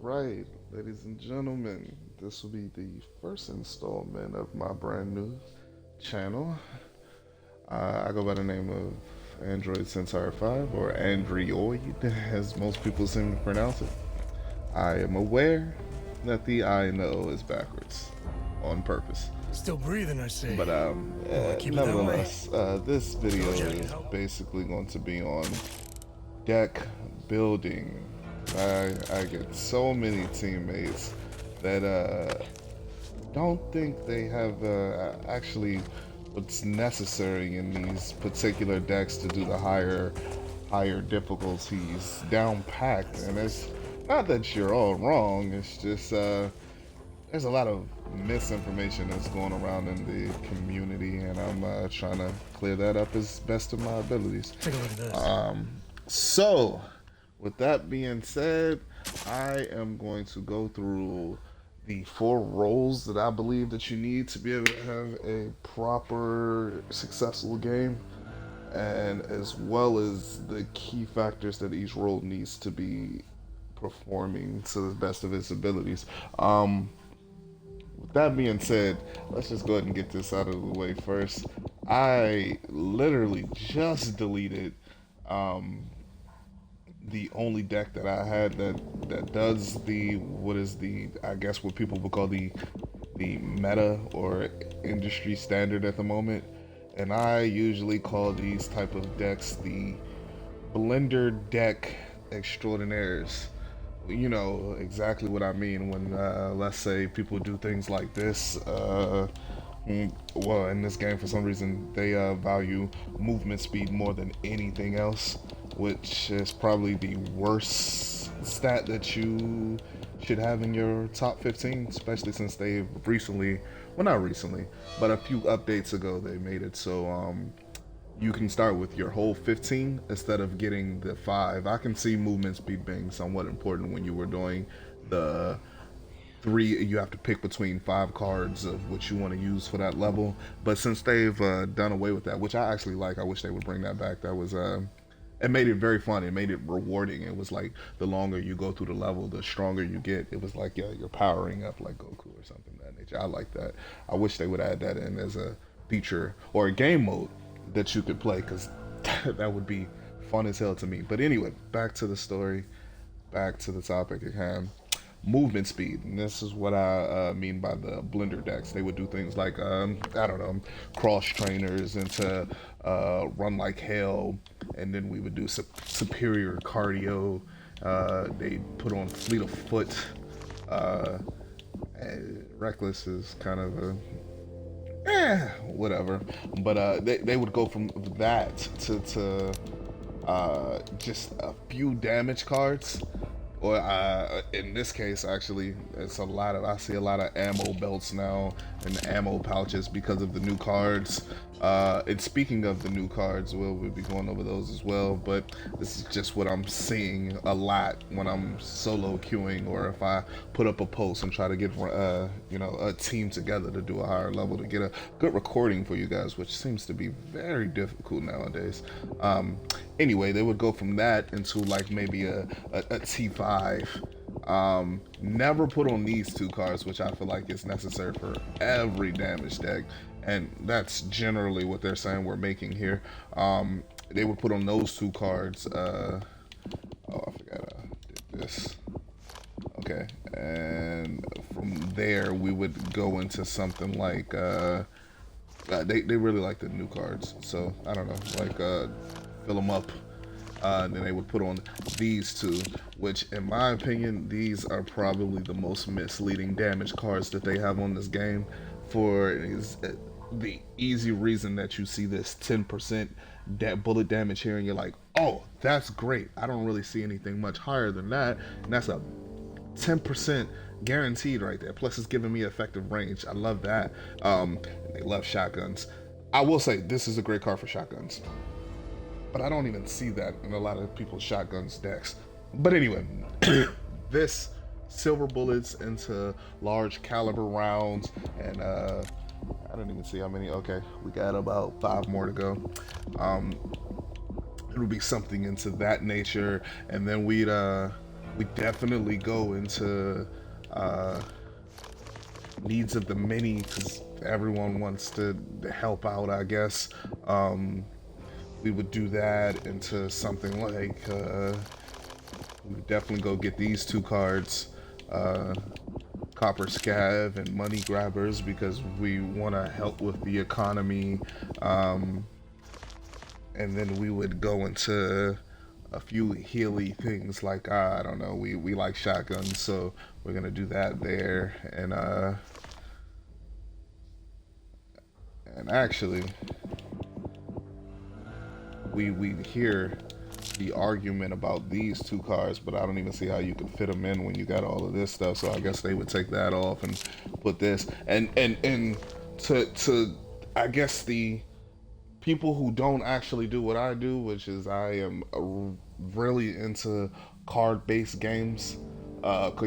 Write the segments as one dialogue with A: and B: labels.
A: Right, ladies and gentlemen, this will be the first installment of my brand new channel. I go by the name of Android Centaur 5, or Android, as most people seem to pronounce it. I am aware that the I and the O is backwards on purpose.
B: Still breathing, I see.
A: But
B: Want to keep it that way?
A: nevertheless, this video
B: Told you I could
A: is
B: help.
A: basically going to be on deck building. I get so many teammates that don't think they have actually what's necessary in these particular decks to do the higher difficulties down packed. And it's not that you're all wrong. It's just there's a lot of misinformation that's going around in the community, and I'm trying to clear that up as best of my abilities.
B: Take a look at this.
A: So, with that being said, I am going to go through the four roles that I believe that you need to be able to have a proper, successful game, and as well as the key factors that each role needs to be performing to the best of its abilities. With that being said, let's just go ahead and get this out of the way first. I literally just deleted um, the only deck that I had that does the what is the I guess what people would call the meta or industry standard at the moment, and I usually call these type of decks the blender deck extraordinaires. You know exactly what I mean when let's say people do things like this. Well, in this game, for some reason, they value movement speed more than anything else, which is probably the worst stat that you should have in your top 15, especially since they've recently, well, not recently, but a few updates ago, they made it so you can start with your whole 15 instead of getting the 5. I can see movement speed being somewhat important when you were doing the three. You have to pick between 5 cards of which you want to use for that level, but since they've done away with that, which I actually like, I wish they would bring that back. That was it made it very fun. It made it rewarding. It was like the longer you go through the level, the stronger you get. It was like, yeah, you're powering up like Goku or something of that nature. I like that. I wish they would add that in as a feature or a game mode that you could play, because that would be fun as hell to me. But anyway, back to the story, back to the topic at hand. Movement speed, and this is what I mean by the blender decks. They would do things like I don't know, cross trainers into run like hell, and then we would do superior cardio. They put on fleet of foot. Uh, Reckless is kind of a whatever. But they would go from that to just a few damage cards. Or in this case, actually, it's a lot of I see a lot of ammo belts now and ammo pouches because of the new cards. And speaking of the new cards, we'll be going over those as well. But this is just what I'm seeing a lot when I'm solo queuing, or if I put up a post and try to get a team together to do a higher level to get a good recording for you guys, which seems to be very difficult nowadays. Anyway, they would go from that into like maybe a T5. Never put on these 2 cards, which I feel like is necessary for every damage deck, and that's generally what they're saying we're making here. They would put on those 2 cards. Oh, I forgot I did this. Okay, and from there we would go into something like they really like the new cards, so I don't know, like fill them up. And then they would put on these 2, which, in my opinion, these are probably the most misleading damage cards that they have on this game. For is the easy reason that you see this 10% bullet damage here, and you're like, oh, that's great. I don't really see anything much higher than that, and that's a 10% guaranteed right there. Plus, it's giving me effective range. I love that. They love shotguns. I will say this is a great card for shotguns, but I don't even see that in a lot of people's shotguns decks. But anyway, this silver bullets into large caliber rounds, and I don't even see how many. Okay, we got about 5 more to go. It would be something into that nature, and then we'd we definitely go into uh, needs of the many because everyone wants to help out, I guess. Um, we would do that into something like we would definitely go get these two cards, uh, Copper Scav and Money Grabbers, because we want to help with the economy. Um, and then we would go into a few healy things like I don't know, we like shotguns, so we're gonna do that there. And actually we hear the argument about these two cards, but I don't even see how you can fit them in when you got all of this stuff. So I guess they would take that off and put this. And to I guess the people who don't actually do what I do, which is I am really into card-based games,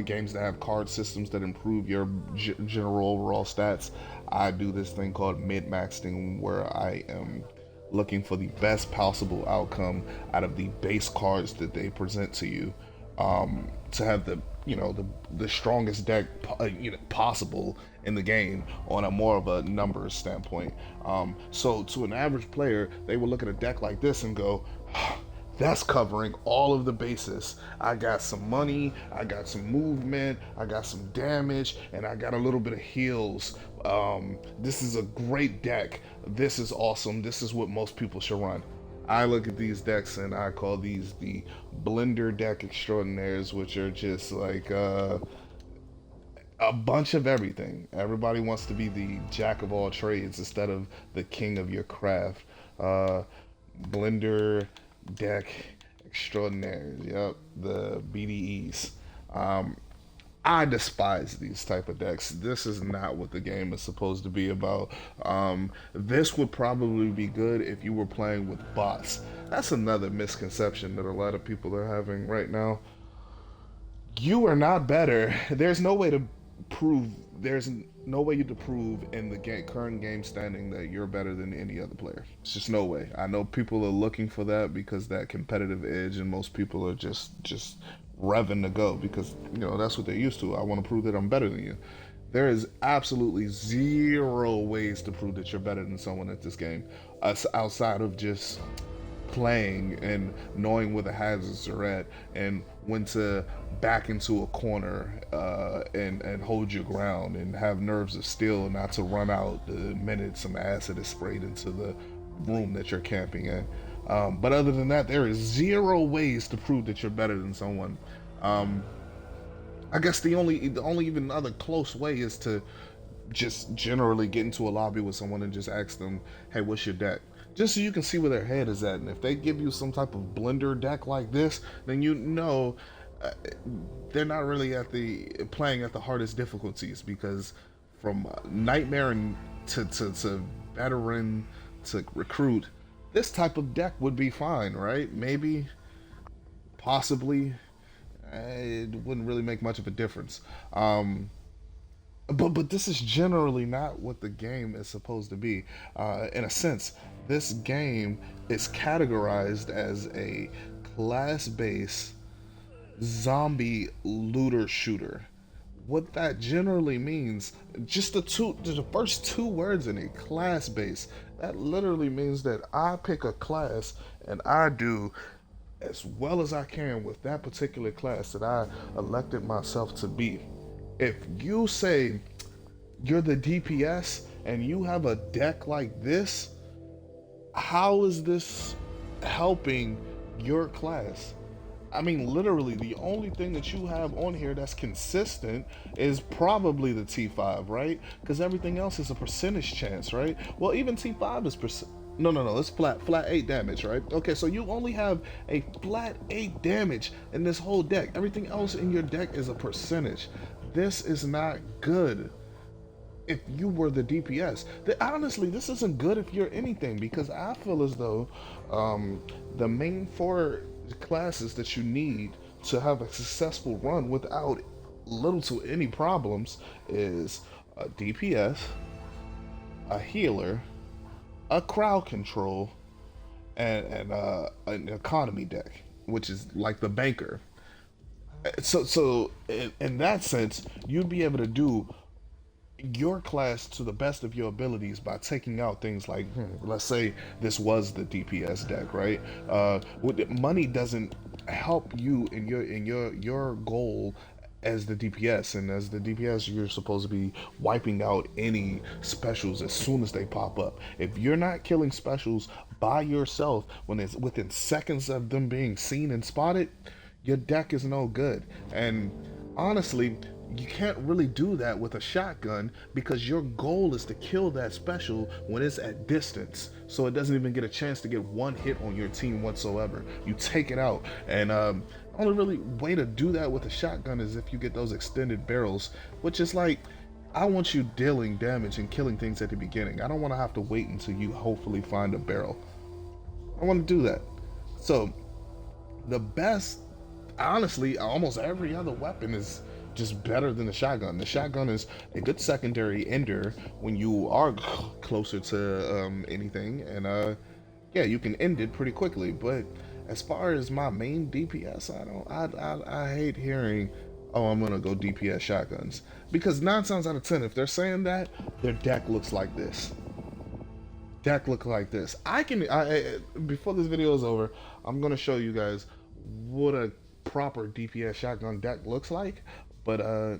A: games that have card systems that improve your general overall stats. I do this thing called mid-maxing, where I am looking for the best possible outcome out of the base cards that they present to you, to have the the strongest deck possible in the game on a more of a numbers standpoint. So to an average player, they would look at a deck like this and go, that's covering all of the bases. I got some money, I got some movement, I got some damage, and I got a little bit of heals. This is a great deck. This is awesome. This is what most people should run. I look at these decks and I call these the blender deck extraordinaires, which are just like a bunch of everything. Everybody wants to be the jack of all trades instead of the king of your craft. Uh, Blender deck extraordinaires. Yep, the BDEs. Um, I despise these type of decks. This is not what the game is supposed to be about. This would probably be good if you were playing with bots. That's another misconception that a lot of people are having right now. You are not better. There's no way to prove. There's no way to prove in the current game standing that you're better than any other player. It's just no way. I know people are looking for that because that competitive edge, and most people are just revving to go because that's what they're used to. I want to prove that I'm better than you. There is absolutely zero ways to prove that you're better than someone at this game, outside of just playing and knowing where the hazards are at and when to back into a corner, and hold your ground and have nerves of steel not to run out the minute some acid is sprayed into the room that you're camping in. But other than that, there is zero ways to prove that you're better than someone. Um, I guess the only even other close way is to just generally get into a lobby with someone and just ask them, "Hey, what's your deck?" Just so you can see where their head is at. And if they give you some type of blender deck like this, then uh, they're not really at the playing at the hardest difficulties, because from nightmare and to veteran to recruit, this type of deck would be fine, right? Maybe, possibly, it wouldn't really make much of a difference. But this is generally not what the game is supposed to be. In a sense, this game is categorized as a class-based zombie looter shooter. What that generally means, just the first two words in it, class-based. That literally means that I pick a class and I do as well as I can with that particular class that I elected myself to be. If you say you're the DPS and you have a deck like this, how is this helping your class? I mean, literally, the only thing that you have on here that's consistent is probably the T5, right? Because everything else is a percentage chance, right? Well, even T5 is percent. No, no, no. It's flat 8 damage, right? Okay, so you only have a flat 8 damage in this whole deck. Everything else in your deck is a percentage. This is not good if you were the DPS. Honestly, this isn't good if you're anything, because I feel as though the main four classes that you need to have a successful run without little to any problems is a DPS, a healer, a crowd control, and an economy deck, which is like the banker. In that sense, you'd be able to do your class to the best of your abilities by taking out things like, let's say this was the DPS deck, right? Money doesn't help you in your goal as the DPS, and as the DPS, you're supposed to be wiping out any specials as soon as they pop up. If you're not killing specials by yourself when it's within seconds of them being seen and spotted, your deck is no good. And honestly, you can't really do that with a shotgun because your goal is to kill that special when it's at distance, so it doesn't even get a chance to get one hit on your team whatsoever. You take it out, and only really way to do that with a shotgun is if you get those extended barrels, which is like, I want you dealing damage and killing things at the beginning. I don't want to have to wait until you hopefully find a barrel. I want to do that. So the best, honestly, almost every other weapon is just better than the shotgun. The shotgun is a good secondary ender when you are closer to anything, and yeah, you can end it pretty quickly. But as far as my main DPS, I don't. I hate hearing, "Oh, I'm gonna go DPS shotguns," because 9 times out of 10, if they're saying that, their deck looks like this. Deck look like this. Before this video is over, I'm gonna show you guys what a proper DPS shotgun deck looks like. But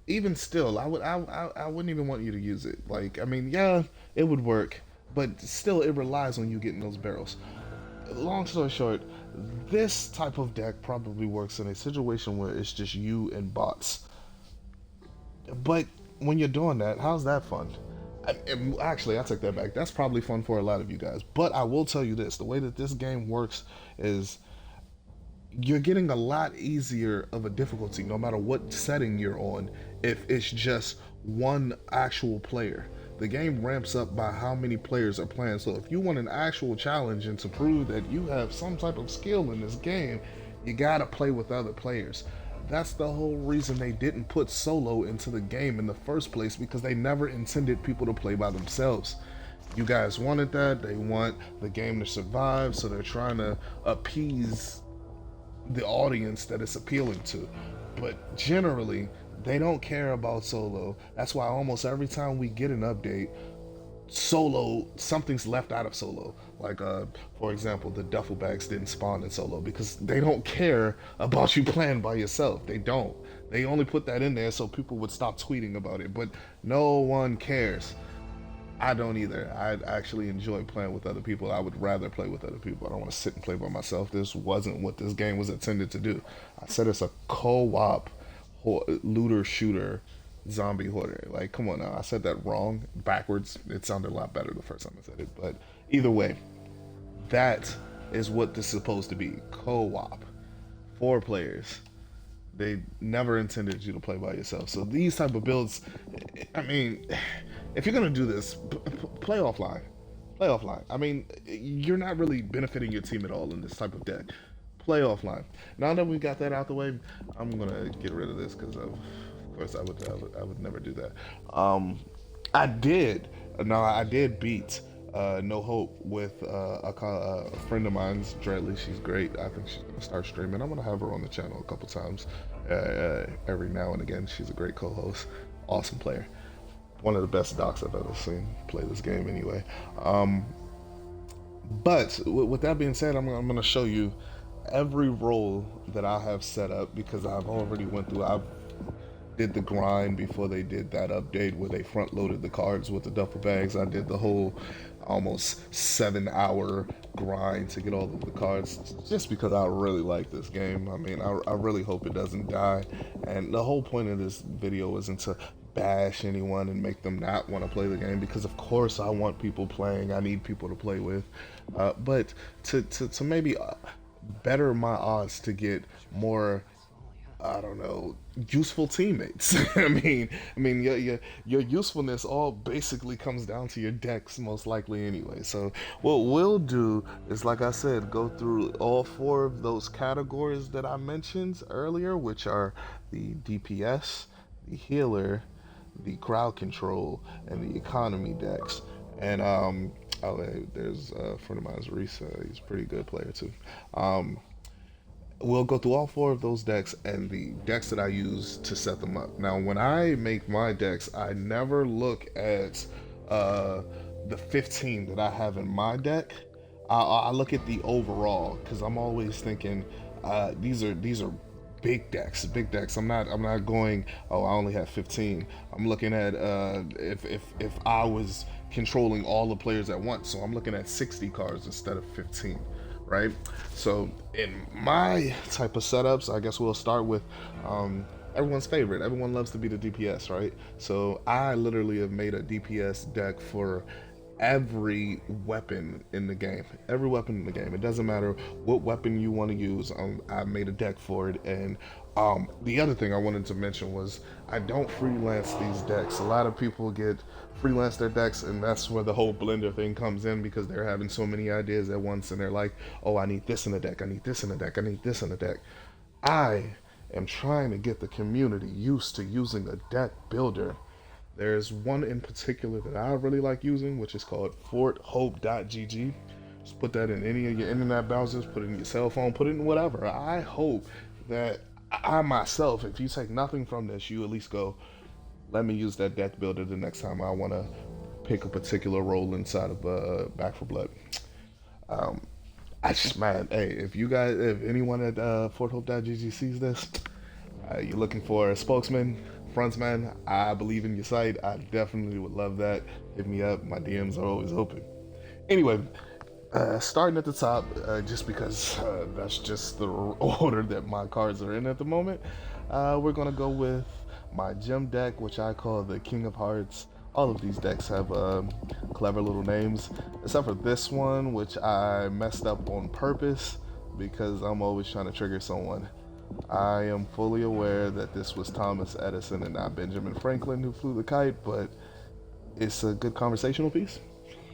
A: even still, I wouldn't even want you to use it. Like, I mean, yeah, it would work, but still, it relies on you getting those barrels. Long story short, this type of deck probably works in a situation where it's just you and bots. But when you're doing that, how's that fun? Actually, I take that back. That's probably fun for a lot of you guys. But I will tell you this: the way that this game works is you're getting a lot easier of a difficulty no matter what setting you're on if it's just one actual player. The game ramps up by how many players are playing. So if you want an actual challenge and to prove that you have some type of skill in this game, you gotta play with other players. That's the whole reason they didn't put solo into the game in the first place, because they never intended people to play by themselves. You guys wanted that. They want the game to survive, so they're trying to appease the audience that it's appealing to. But generally, they don't care about solo. That's why almost every time we get an update, solo, something's left out of solo. Like, for example, the duffel bags didn't spawn in solo because they don't care about you playing by yourself. They don't. They only put that in there so people would stop tweeting about it. But no one cares. I don't either. I actually enjoy playing with other people. I would rather play with other people. I don't want to sit and play by myself. This wasn't what this game was intended to do. I said it's a co-op looter shooter zombie hoarder. Like, come on now. I said that wrong, backwards. It sounded a lot better the first time I said it. But either way, that is what this is supposed to be. Co-op. 4 players. They never intended you to play by yourself. So these type of builds, I mean, if you're gonna do this, play offline. Play offline. I mean, you're not really benefiting your team at all in this type of deck. Play offline. Now that we got that out the way, I'm gonna get rid of this because of course I would never do that. I did. No, I did beat No Hope with a friend of mine's, Dreadly. She's great. I think she's gonna start streaming. I'm gonna have her on the channel a couple times, every now and again. She's a great co-host, awesome player, one of the best docs I've ever seen play this game. Anyway, but with that being said, I'm gonna show you every role that I have set up because I've already went through. I've did the grind before they did that update where they front loaded the cards with the duffel bags. I did the whole almost 7 hour grind to get all of the cards just because I really like this game. I mean, I really hope it doesn't die. And the whole point of this video isn't to bash anyone and make them not want to play the game, because of course I want people playing. I need people to play with. But to maybe better my odds to get more, I don't know, useful teammates. I mean, your usefulness all basically comes down to your decks, most likely anyway. So what we'll do is, like I said, go through all 4 of those categories that I mentioned earlier, which are the DPS, the healer, the crowd control, and the economy decks. And there's a friend of mine's, Reese. He's a pretty good player too. we'll go through all four of those decks and the decks that I use to set them up. Now, when I make my decks, I never look at uh, the 15 that I have in my deck. I look at the overall because I'm always thinking these are big decks, big decks. I'm not going. Oh, I only have 15. I'm looking at if I was controlling all the players at once, so I'm looking at 60 cards instead of 15, right? So in my type of setups, I guess we'll start with everyone's favorite. Everyone loves to be the DPS, right? So I literally have made a DPS deck for every weapon in the game. Every weapon in the game. It doesn't matter what weapon you want to use. I made a deck for it. And the other thing I wanted to mention was I don't freelance these decks. A lot of people get freelance their decks, and that's where the whole blender thing comes in because they're having so many ideas at once, and they're like, "Oh, I need this in the deck. I need this in the deck. I need this in the deck." I am trying to get the community used to using a deck builder. There's one in particular that I really like using, which is called forthope.gg. Just put that in any of your internet browsers, put it in your cell phone, put it in whatever. I hope that I myself, if you take nothing from this, you at least go, let me use that deck builder the next time I want to pick a particular role inside of Back for Blood. Um, I just, man, hey, if anyone at forthope.gg sees this, you're looking for a spokesman, frontsman, I believe in your site. I definitely would love that. Hit me up. My DMs are always open. Anyway, starting at the top, just because that's just the order that my cards are in at the moment, we're going to go with my gem deck, which I call the King of Hearts. All of these decks have clever little names, except for this one, which I messed up on purpose because I'm always trying to trigger someone. I am fully aware that this was Thomas Edison and not Benjamin Franklin who flew the kite, but it's a good conversational piece.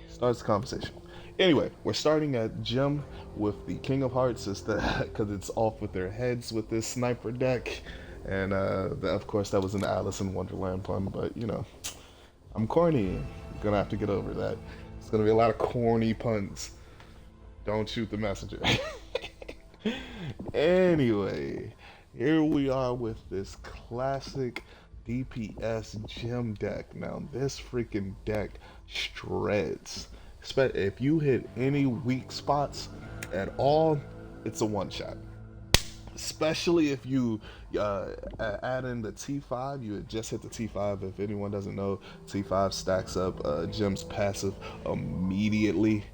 A: Starts the conversation. Anyway, we're starting at Gem with the King of Hearts, because it's off with their heads with this sniper deck, and of course that was an Alice in Wonderland pun, but you know, I'm corny. I'm gonna have to get over that. It's gonna be a lot of corny puns. Don't shoot the messenger. Anyway, here we are with this classic DPS gem deck. Now, this freaking deck shreds. If you hit any weak spots at all, it's a one shot. Especially if you add in the T5, you had just hit the T5. If anyone doesn't know, T5 stacks up Gem's passive immediately.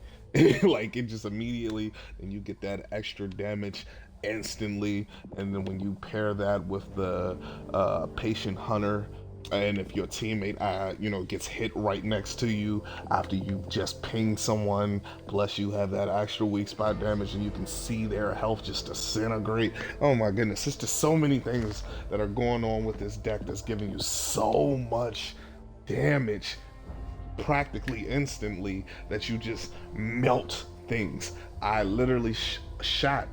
A: Like it just immediately, and you get that extra damage instantly. And then when you pair that with the patient hunter, and if your teammate gets hit right next to you after you just pinged someone, plus you have that extra weak spot damage and you can see their health just disintegrate. Oh my goodness, there's just so many things that are going on with this deck that's giving you so much damage practically instantly that you just melt things. I literally shot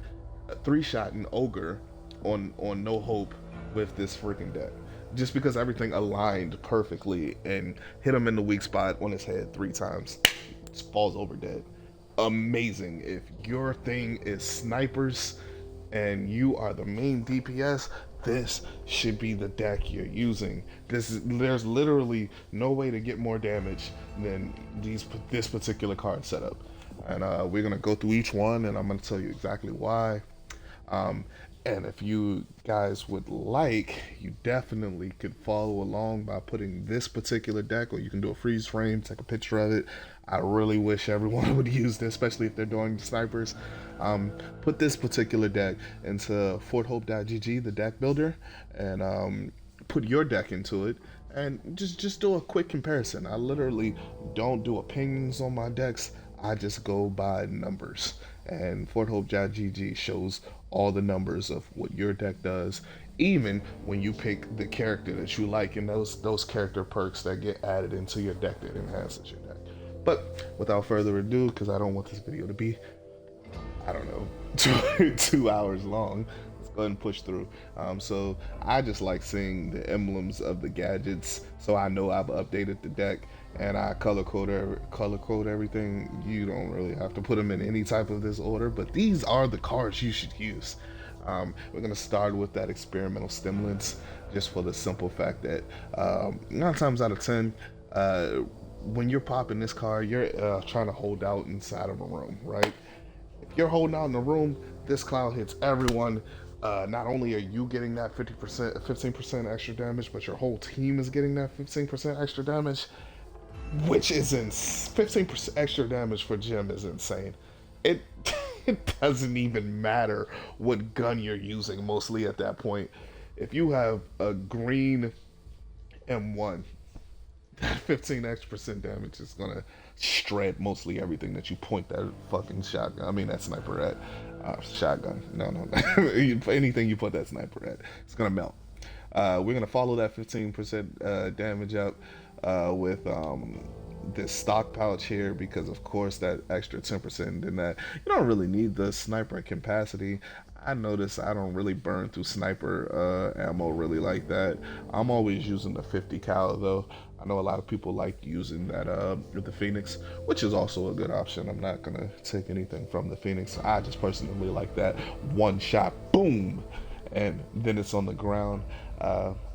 A: a 3-shot an ogre on No Hope with this freaking deck, just because everything aligned perfectly and hit him in the weak spot on his head 3 times. Just falls over dead. Amazing. If your thing is snipers and you are the main DPS, this should be the deck you're using. There's literally no way to get more damage than this particular card setup. And we're gonna go through each one, and I'm gonna tell you exactly why. And if you guys would like, you definitely could follow along by putting this particular deck, or you can do a freeze frame, take a picture of it. I really wish everyone would use this, especially if they're doing snipers. Put this particular deck into forthope.gg, the deck builder, and put your deck into it, and just do a quick comparison. I literally don't do opinions on my decks. I just go by numbers, and forthope.gg shows all the numbers of what your deck does, even when you pick the character that you like and those character perks that get added into your deck that enhances your deck. But without further ado, because I don't want this video to be, I don't know, 2 hours long, let's go ahead and push through. So I just like seeing the emblems of the gadgets, so I know I've updated the deck, and I color code everything. You don't really have to put them in any type of this order, but these are the cards you should use. We're gonna start with that experimental stimulants, just for the simple fact that 9 times out of 10, uh, when you're popping this card, you're trying to hold out inside of a room, right? If you're holding out in the room, this cloud hits everyone. Not only are you getting that 50%, 15% extra damage, but your whole team is getting that 15% extra damage, which is 15% extra damage for Jim is insane. It it doesn't even matter what gun you're using mostly at that point. If you have a green M1, that 15 extra percent damage is gonna shred mostly everything that you point that fucking shotgun. I mean that sniper at. Shotgun. No, no, no. Anything you put that sniper at, it's gonna melt. We're gonna follow that 15% damage up with this stock pouch here because of course that extra 10% in that you don't really need the sniper capacity. I notice I don't really burn through sniper ammo really like that. I'm always using the 50 cal though. I know a lot of people like using that with the Phoenix, which is also a good option. I'm not gonna take anything from the Phoenix. I just personally like that one shot, boom, and then it's on the ground.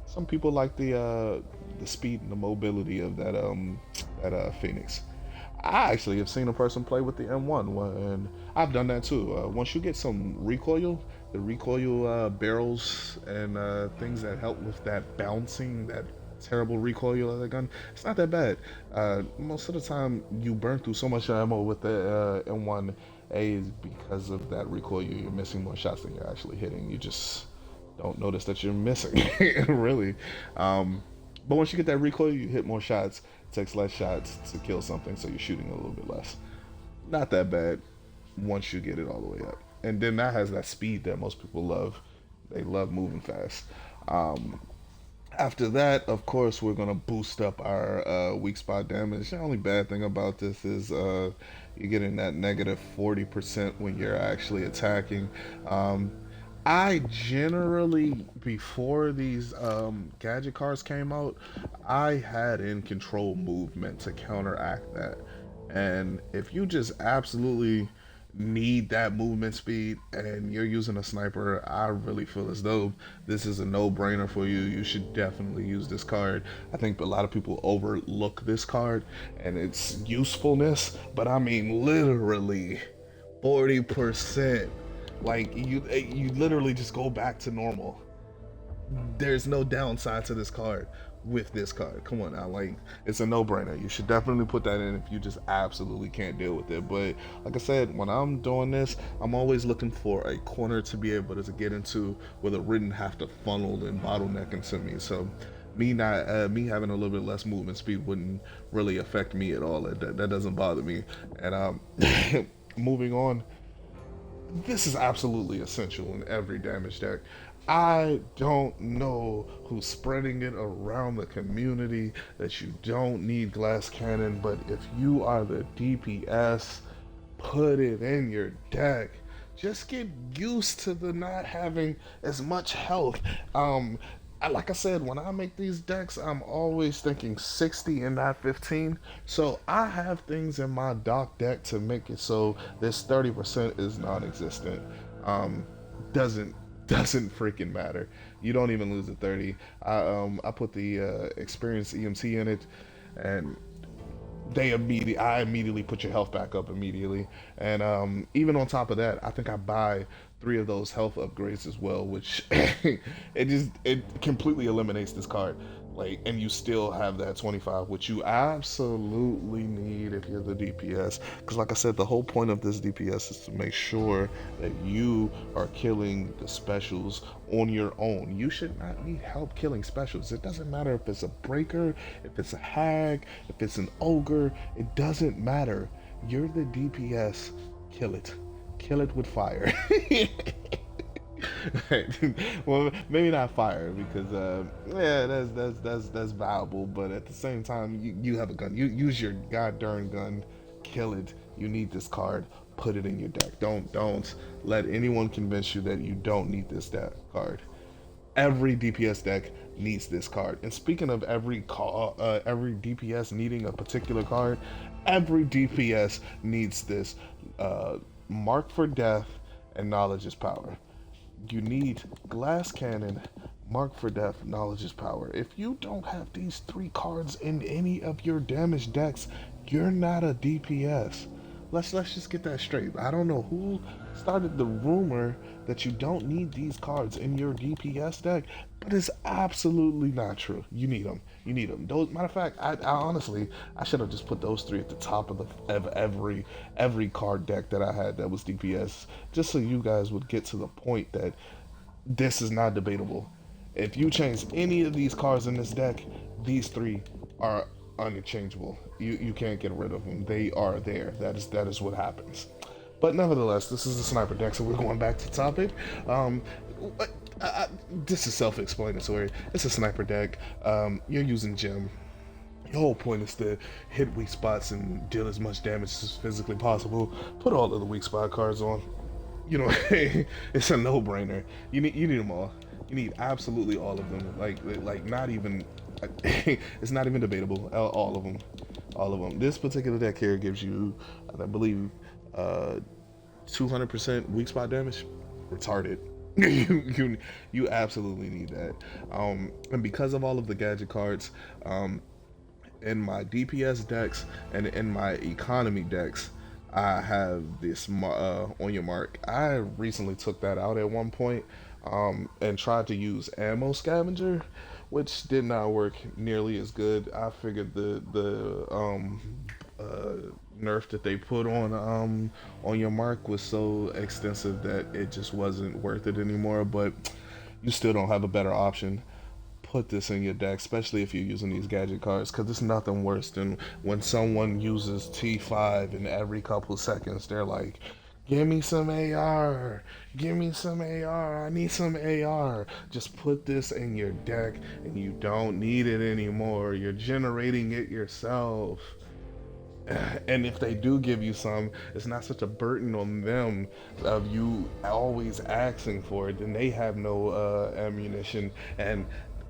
A: Some people like the speed and the mobility of that Phoenix. I actually have seen a person play with the M1, and I've done that too. Once you get some recoil, the recoil barrels and things that help with that bouncing, that terrible recoil of the gun, it's not that bad. Most of the time, you burn through so much ammo with the M1. A is because of that recoil, you're missing more shots than you're actually hitting. You just don't notice that you're missing, really. But once you get that recoil, you hit more shots. It takes less shots to kill something, so you're shooting a little bit less. Not that bad once you get it all the way up. And then that has that speed that most people love. They love moving fast. Um, After that, of course, we're gonna boost up our weak spot damage. The only bad thing about this is you're getting that negative 40% when you're actually attacking. Um, I generally, before these gadget cards came out, I had in control movement to counteract that. And if you just absolutely need that movement speed and you're using a sniper, I really feel as though this is a no-brainer for you. You should definitely use this card. I think a lot of people overlook this card and its usefulness, but I mean literally 40%. Like you literally just go back to normal. There's no downside to this card with this card. Come on now, like it's a no-brainer. You should definitely put that in if you just absolutely can't deal with it. But like I said, when I'm doing this, I'm always looking for a corner to be able to get into where the written have to funnel and bottleneck into me. So me having a little bit less movement speed wouldn't really affect me at all. That doesn't bother me. And moving on, this is absolutely essential in every damage deck. I don't know who's spreading it around the community that you don't need glass cannon, but if you are the DPS, put it in your deck. Just get used to the not having as much health. Like I said, when I make these decks, I'm always thinking 60 and not 15. So I have things in my dock deck to make it so this 30% is non-existent. Um, doesn't doesn't freaking matter. You don't even lose the 30. I put the experienced EMT in it, and I immediately put your health back up immediately. And even on top of that, I think I buy 3 of those health upgrades as well, which it completely eliminates this card. Like, and you still have that 25, which you absolutely need if you're the DPS. Because, like I said, the whole point of this DPS is to make sure that you are killing the specials on your own. You should not need help killing specials. It doesn't matter if it's a breaker, if it's a hag, if it's an ogre. It doesn't matter. You're the DPS. Kill it. Kill it with fire. Well, maybe not fire because yeah, that's viable. But at the same time, you have a gun. You use your god darn gun. Kill it. You need this card. Put it in your deck. Don't let anyone convince you that you don't need this deck card. Every DPS deck needs this card. And speaking of every DPS needing a particular card, every DPS needs this. Mark for Death and Knowledge is Power. You need Glass Cannon, Mark for Death, Knowledge is Power. If you don't have these three cards in any of your damage decks, you're not a DPS. Let's just get that straight. I don't know who started the rumor that you don't need these cards in your DPS deck, but it's absolutely not true. You need them. You need them. Those, matter of fact, I honestly I should have just put those three at the top of the of every card deck that I had that was DPS, just so you guys would get to the point that this is not debatable. If you change any of these cards in this deck, these three are unchangeable. You can't get rid of them. They are there. That is what happens. But nevertheless, this is a sniper deck, so we're going back to topic. Um, this is self-explanatory. It's a sniper deck. You're using gem. Your whole point is to hit weak spots and deal as much damage as physically possible. Put all of the weak spot cards on. You know, it's a no-brainer. You need them all. You need absolutely all of them. Like not even. It's not even debatable. All of them, all of them. This particular deck here gives you, I believe, 200% weak spot damage. Retarded. You absolutely need that. And because of all of the gadget cards, in my DPS decks and in my economy decks, I have this on your mark. I recently took that out at one point, and tried to use ammo scavenger, which did not work nearly as good. I figured the nerf that they put on your mark was so extensive that it just wasn't worth it anymore. But you still don't have a better option. Put this in your deck, especially if you're using these gadget cards, because it's nothing worse than when someone uses T5 and every couple seconds they're like, give me some AR, give me some AR, I need some AR. Just put this in your deck and you don't need it anymore. You're generating it yourself. And if they do give you some, it's not such a burden on them of you always asking for it. Then they have no ammunition, and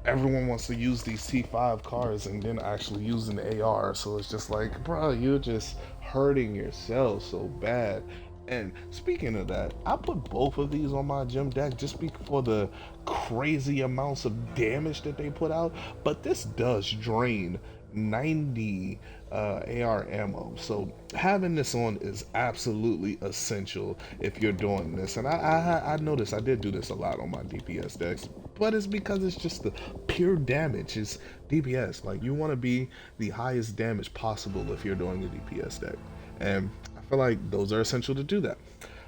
A: everyone wants to use these T5 cards and then actually using the AR. So it's just like, bro, you're just hurting yourself so bad. And speaking of that, I put both of these on my gym deck just for the crazy amounts of damage that they put out. But this does drain 90 AR ammo. So having this on is absolutely essential if you're doing this. And I noticed I did do this a lot on my DPS decks, but it's because it's just the pure damage. It's DPS. Like, you want to be the highest damage possible if you're doing a DPS deck. And I feel like those are essential to do that.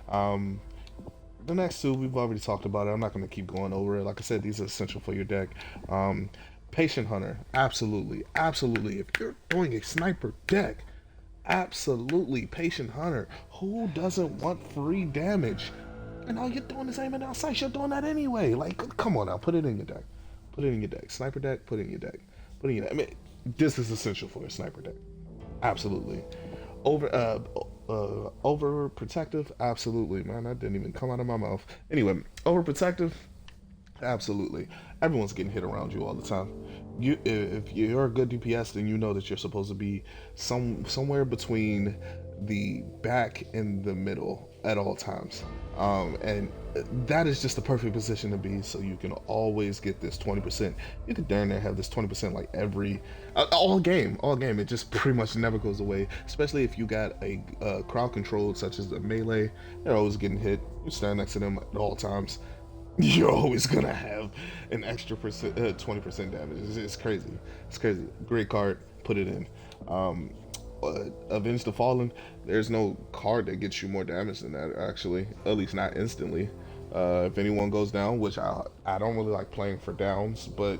A: Um, the next two, we've already talked about it. I'm not going to keep going over it. Like I said, these are essential for your deck. Patient Hunter, absolutely, absolutely. If you're doing a sniper deck, absolutely, Patient Hunter. Who doesn't want free damage? And all you're doing is aiming outside. You're doing that anyway. Like, come on now, put it in your deck. Put it in your deck. Sniper deck, put it in your deck. Put it in your deck. I mean, this is essential for a sniper deck. Absolutely. Overprotective, absolutely, man. That didn't even come out of my mouth. Anyway, overprotective, absolutely. Everyone's getting hit around you all the time. If you're a good DPS, then you know that you're supposed to be somewhere between the back and the middle at all times. And that is just the perfect position to be, so you can always get this 20%. You could darn near have this 20% like every all game. It just pretty much never goes away. Especially if you got a crowd controlled, such as the melee. They're always getting hit. You stand next to them at all times. You're always gonna have an extra 20% damage. It's crazy. It's crazy. Great card. Put it in. Avenge the Fallen. There's no card that gets you more damage than that. Actually, at least not instantly. If anyone goes down, which I don't really like playing for downs, but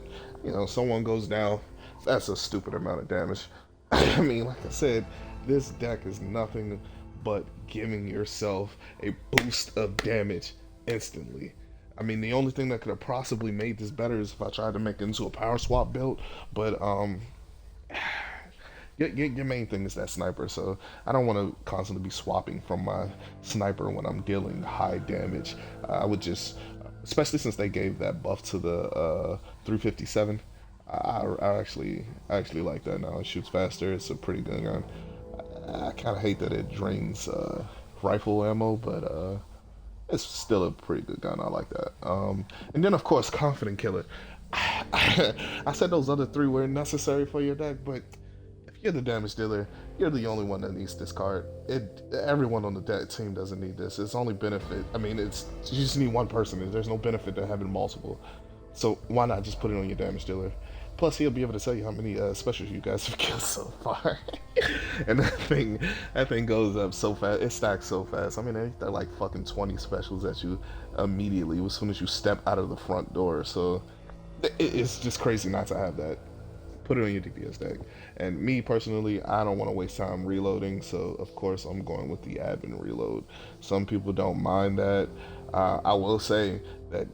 A: someone goes down, that's a stupid amount of damage. I mean, like I said, this deck is nothing but giving yourself a boost of damage instantly. I mean, the only thing that could have possibly made this better is if I tried to make it into a power swap build, but your main thing is that sniper, so I don't want to constantly be swapping from my sniper when I'm dealing high damage. I would just, especially since they gave that buff to the 357, I actually like that now. It shoots faster. It's a pretty good gun. I kind of hate that it drains rifle ammo, but it's still a pretty good gun. I like that. And then of course, Confident Killer. I said those other three were necessary for your deck, but if you're the damage dealer, you're the only one that needs this card. Everyone on the deck team doesn't need this. It's only benefit. I mean, it's you just need one person. There's no benefit to having multiple. So why not just put it on your damage dealer? Plus, he'll be able to tell you how many specials you guys have killed so far. And that thing goes up so fast. It stacks so fast. I mean, they're like fucking 20 specials at you immediately as soon as you step out of the front door. So it's just crazy not to have that. Put it on your DPS deck. And me personally, I don't want to waste time reloading, so of course I'm going with the admin reload. Some people don't mind that. I will say that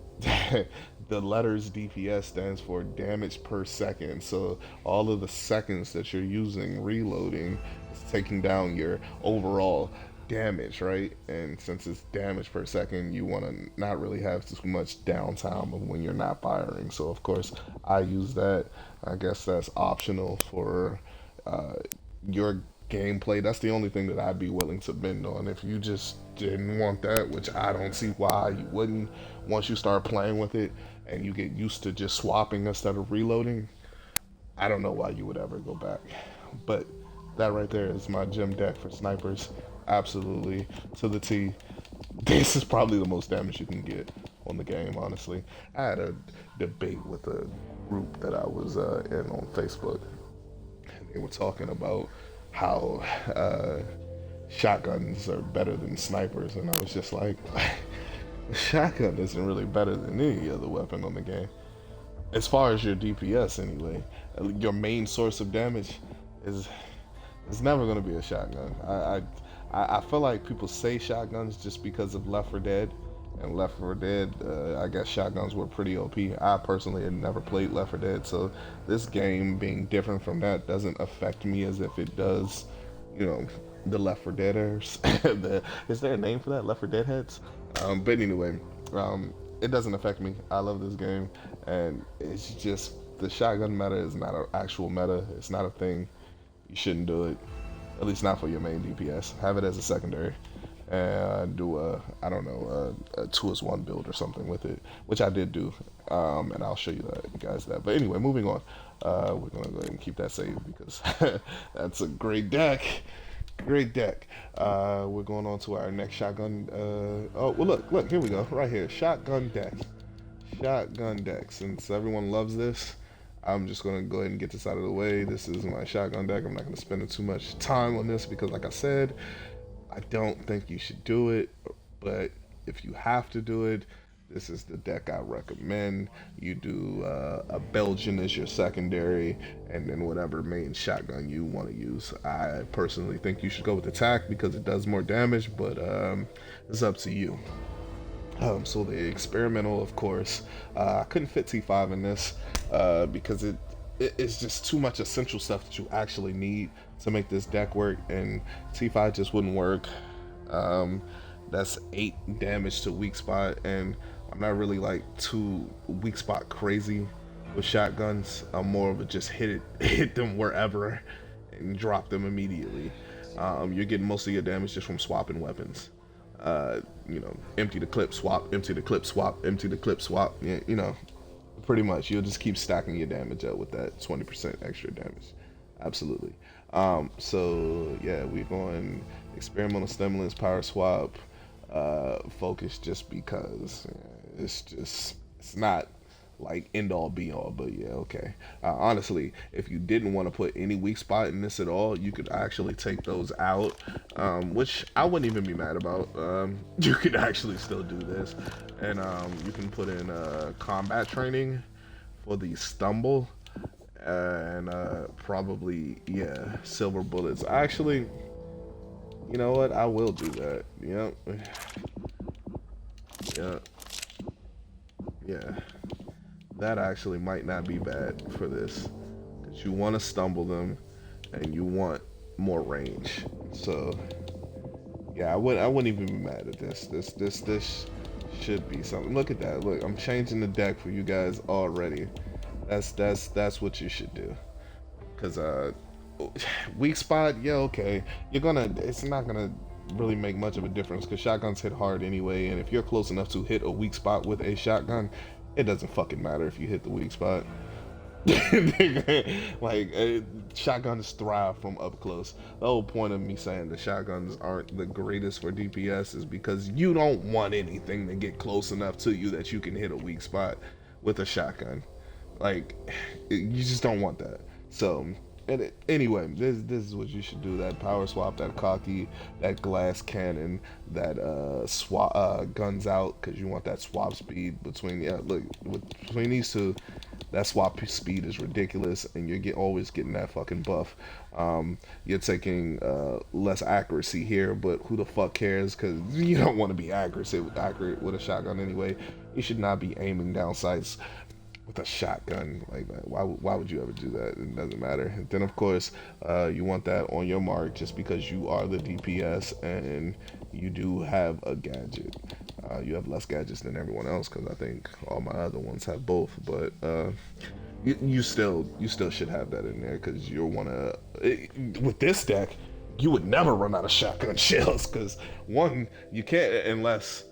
A: the letters DPS stands for damage per second. So all of the seconds that you're using reloading is taking down your overall damage, right? And since it's damage per second, you want to not really have too much downtime of when you're not firing. So of course, I use that. I guess that's optional for your gameplay. That's the only thing that I'd be willing to bend on. If you just didn't want that, which I don't see why you wouldn't, once you start playing with it and you get used to just swapping instead of reloading, I don't know why you would ever go back. But that right there is my gym deck for snipers. Absolutely to the T. This is probably the most damage you can get on the game, honestly. I had a debate with a group that I was in on Facebook, and they were talking about how shotguns are better than snipers, and I was just like, the shotgun isn't really better than any other weapon on the game. As far as your DPS, anyway, your main source of damage is never going to be a shotgun. I feel like people say shotguns just because of Left 4 Dead, and Left 4 Dead, I guess shotguns were pretty OP. I personally had never played Left 4 Dead, so this game being different from that doesn't affect me as if it does, you know, the Left 4 Deaders. Is there a name for that? Left 4 Dead heads? But anyway, it doesn't affect me. I love this game, and it's just the shotgun meta is not an actual meta. It's not a thing. You shouldn't do it. At least not for your main DPS. Have it as a secondary. And do I don't know, a 2-as-1 build or something with it, which I did do. And I'll show you guys that. But anyway, moving on. We're going to go ahead and keep that saved because that's a great deck. Great deck. We're going on to our next shotgun. Oh, well, look, here we go. Right here. Shotgun deck. Shotgun deck. Since everyone loves this, I'm just going to go ahead and get this out of the way. This is my shotgun deck. I'm not going to spend too much time on this because, like I said, I don't think you should do it. But if you have to do it, this is the deck I recommend. You do a Belgian as your secondary, and then whatever main shotgun you want to use. I personally think you should go with attack because it does more damage, but it's up to you. So the experimental, of course, I couldn't fit T5 in this because it's just too much essential stuff that you actually need to make this deck work, and T5 just wouldn't work. That's 8 damage to weak spot, and I'm not really like too weak spot crazy with shotguns. I'm more of a just hit them wherever and drop them immediately. You're getting most of your damage just from swapping weapons. You know, empty the clip, swap, empty the clip, swap, empty the clip, swap. Yeah, you know, pretty much you'll just keep stacking your damage up with that 20% extra damage. Absolutely. So yeah, we're going experimental stimulants, power swap, focus, just because it's not like end all be all, but yeah, okay. Honestly, if you didn't want to put any weak spot in this at all, you could actually take those out, which I wouldn't even be mad about. You could actually still do this, and you can put in combat training for the stumble, and probably, yeah, silver bullets. Actually, you know what, I will do that. Yeah, that actually might not be bad for this, because you want to stumble them and you want more range. So yeah, I wouldn't even be mad at this. This should be something. Look at that. Look, I'm changing the deck for you guys already. That's what you should do. Because weak spot, yeah, okay. It's not gonna really make much of a difference because shotguns hit hard anyway, and if you're close enough to hit a weak spot with a shotgun, it doesn't fucking matter if you hit the weak spot. Like shotguns thrive from up close. The whole point of me saying the shotguns aren't the greatest for DPS is because you don't want anything to get close enough to you that you can hit a weak spot with a shotgun. Like you just don't want that. So anyway, this is what you should do. That power swap, that cocky, that glass cannon, that swap guns out, because you want that swap speed between between these two. That swap speed is ridiculous, and you're always getting that fucking buff. You're taking less accuracy here, but who the fuck cares? Because you don't want to be accurate with a shotgun anyway. You should not be aiming down sights with a shotgun like that. Why would you ever do that? It doesn't matter. And then of course you want that on your mark just because you are the DPS and you do have a gadget. You have less gadgets than everyone else because I think all my other ones have both, but you still should have that in there because you're with this deck you would never run out of shotgun shells because one, you can't unless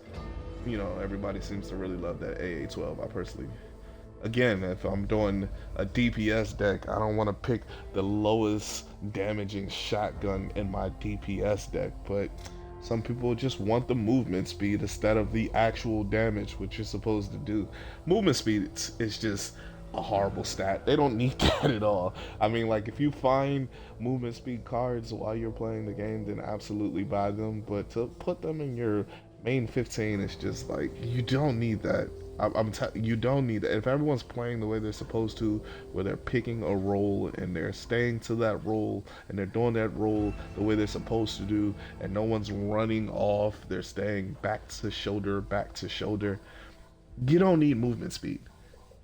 A: everybody seems to really love that AA-12. I personally, again, if I'm doing a DPS deck, I don't want to pick the lowest damaging shotgun in my DPS deck, but some people just want the movement speed instead of the actual damage, which you're supposed to do. Movement speed is just a horrible stat. They don't need that at all. I mean, like, if you find movement speed cards while you're playing the game, then absolutely buy them, but to put them in your main 15 is just like, you don't need that. You don't need that. If everyone's playing the way they're supposed to, where they're picking a role and they're staying to that role and they're doing that role the way they're supposed to do, and no one's running off, they're staying back to shoulder, you don't need movement speed.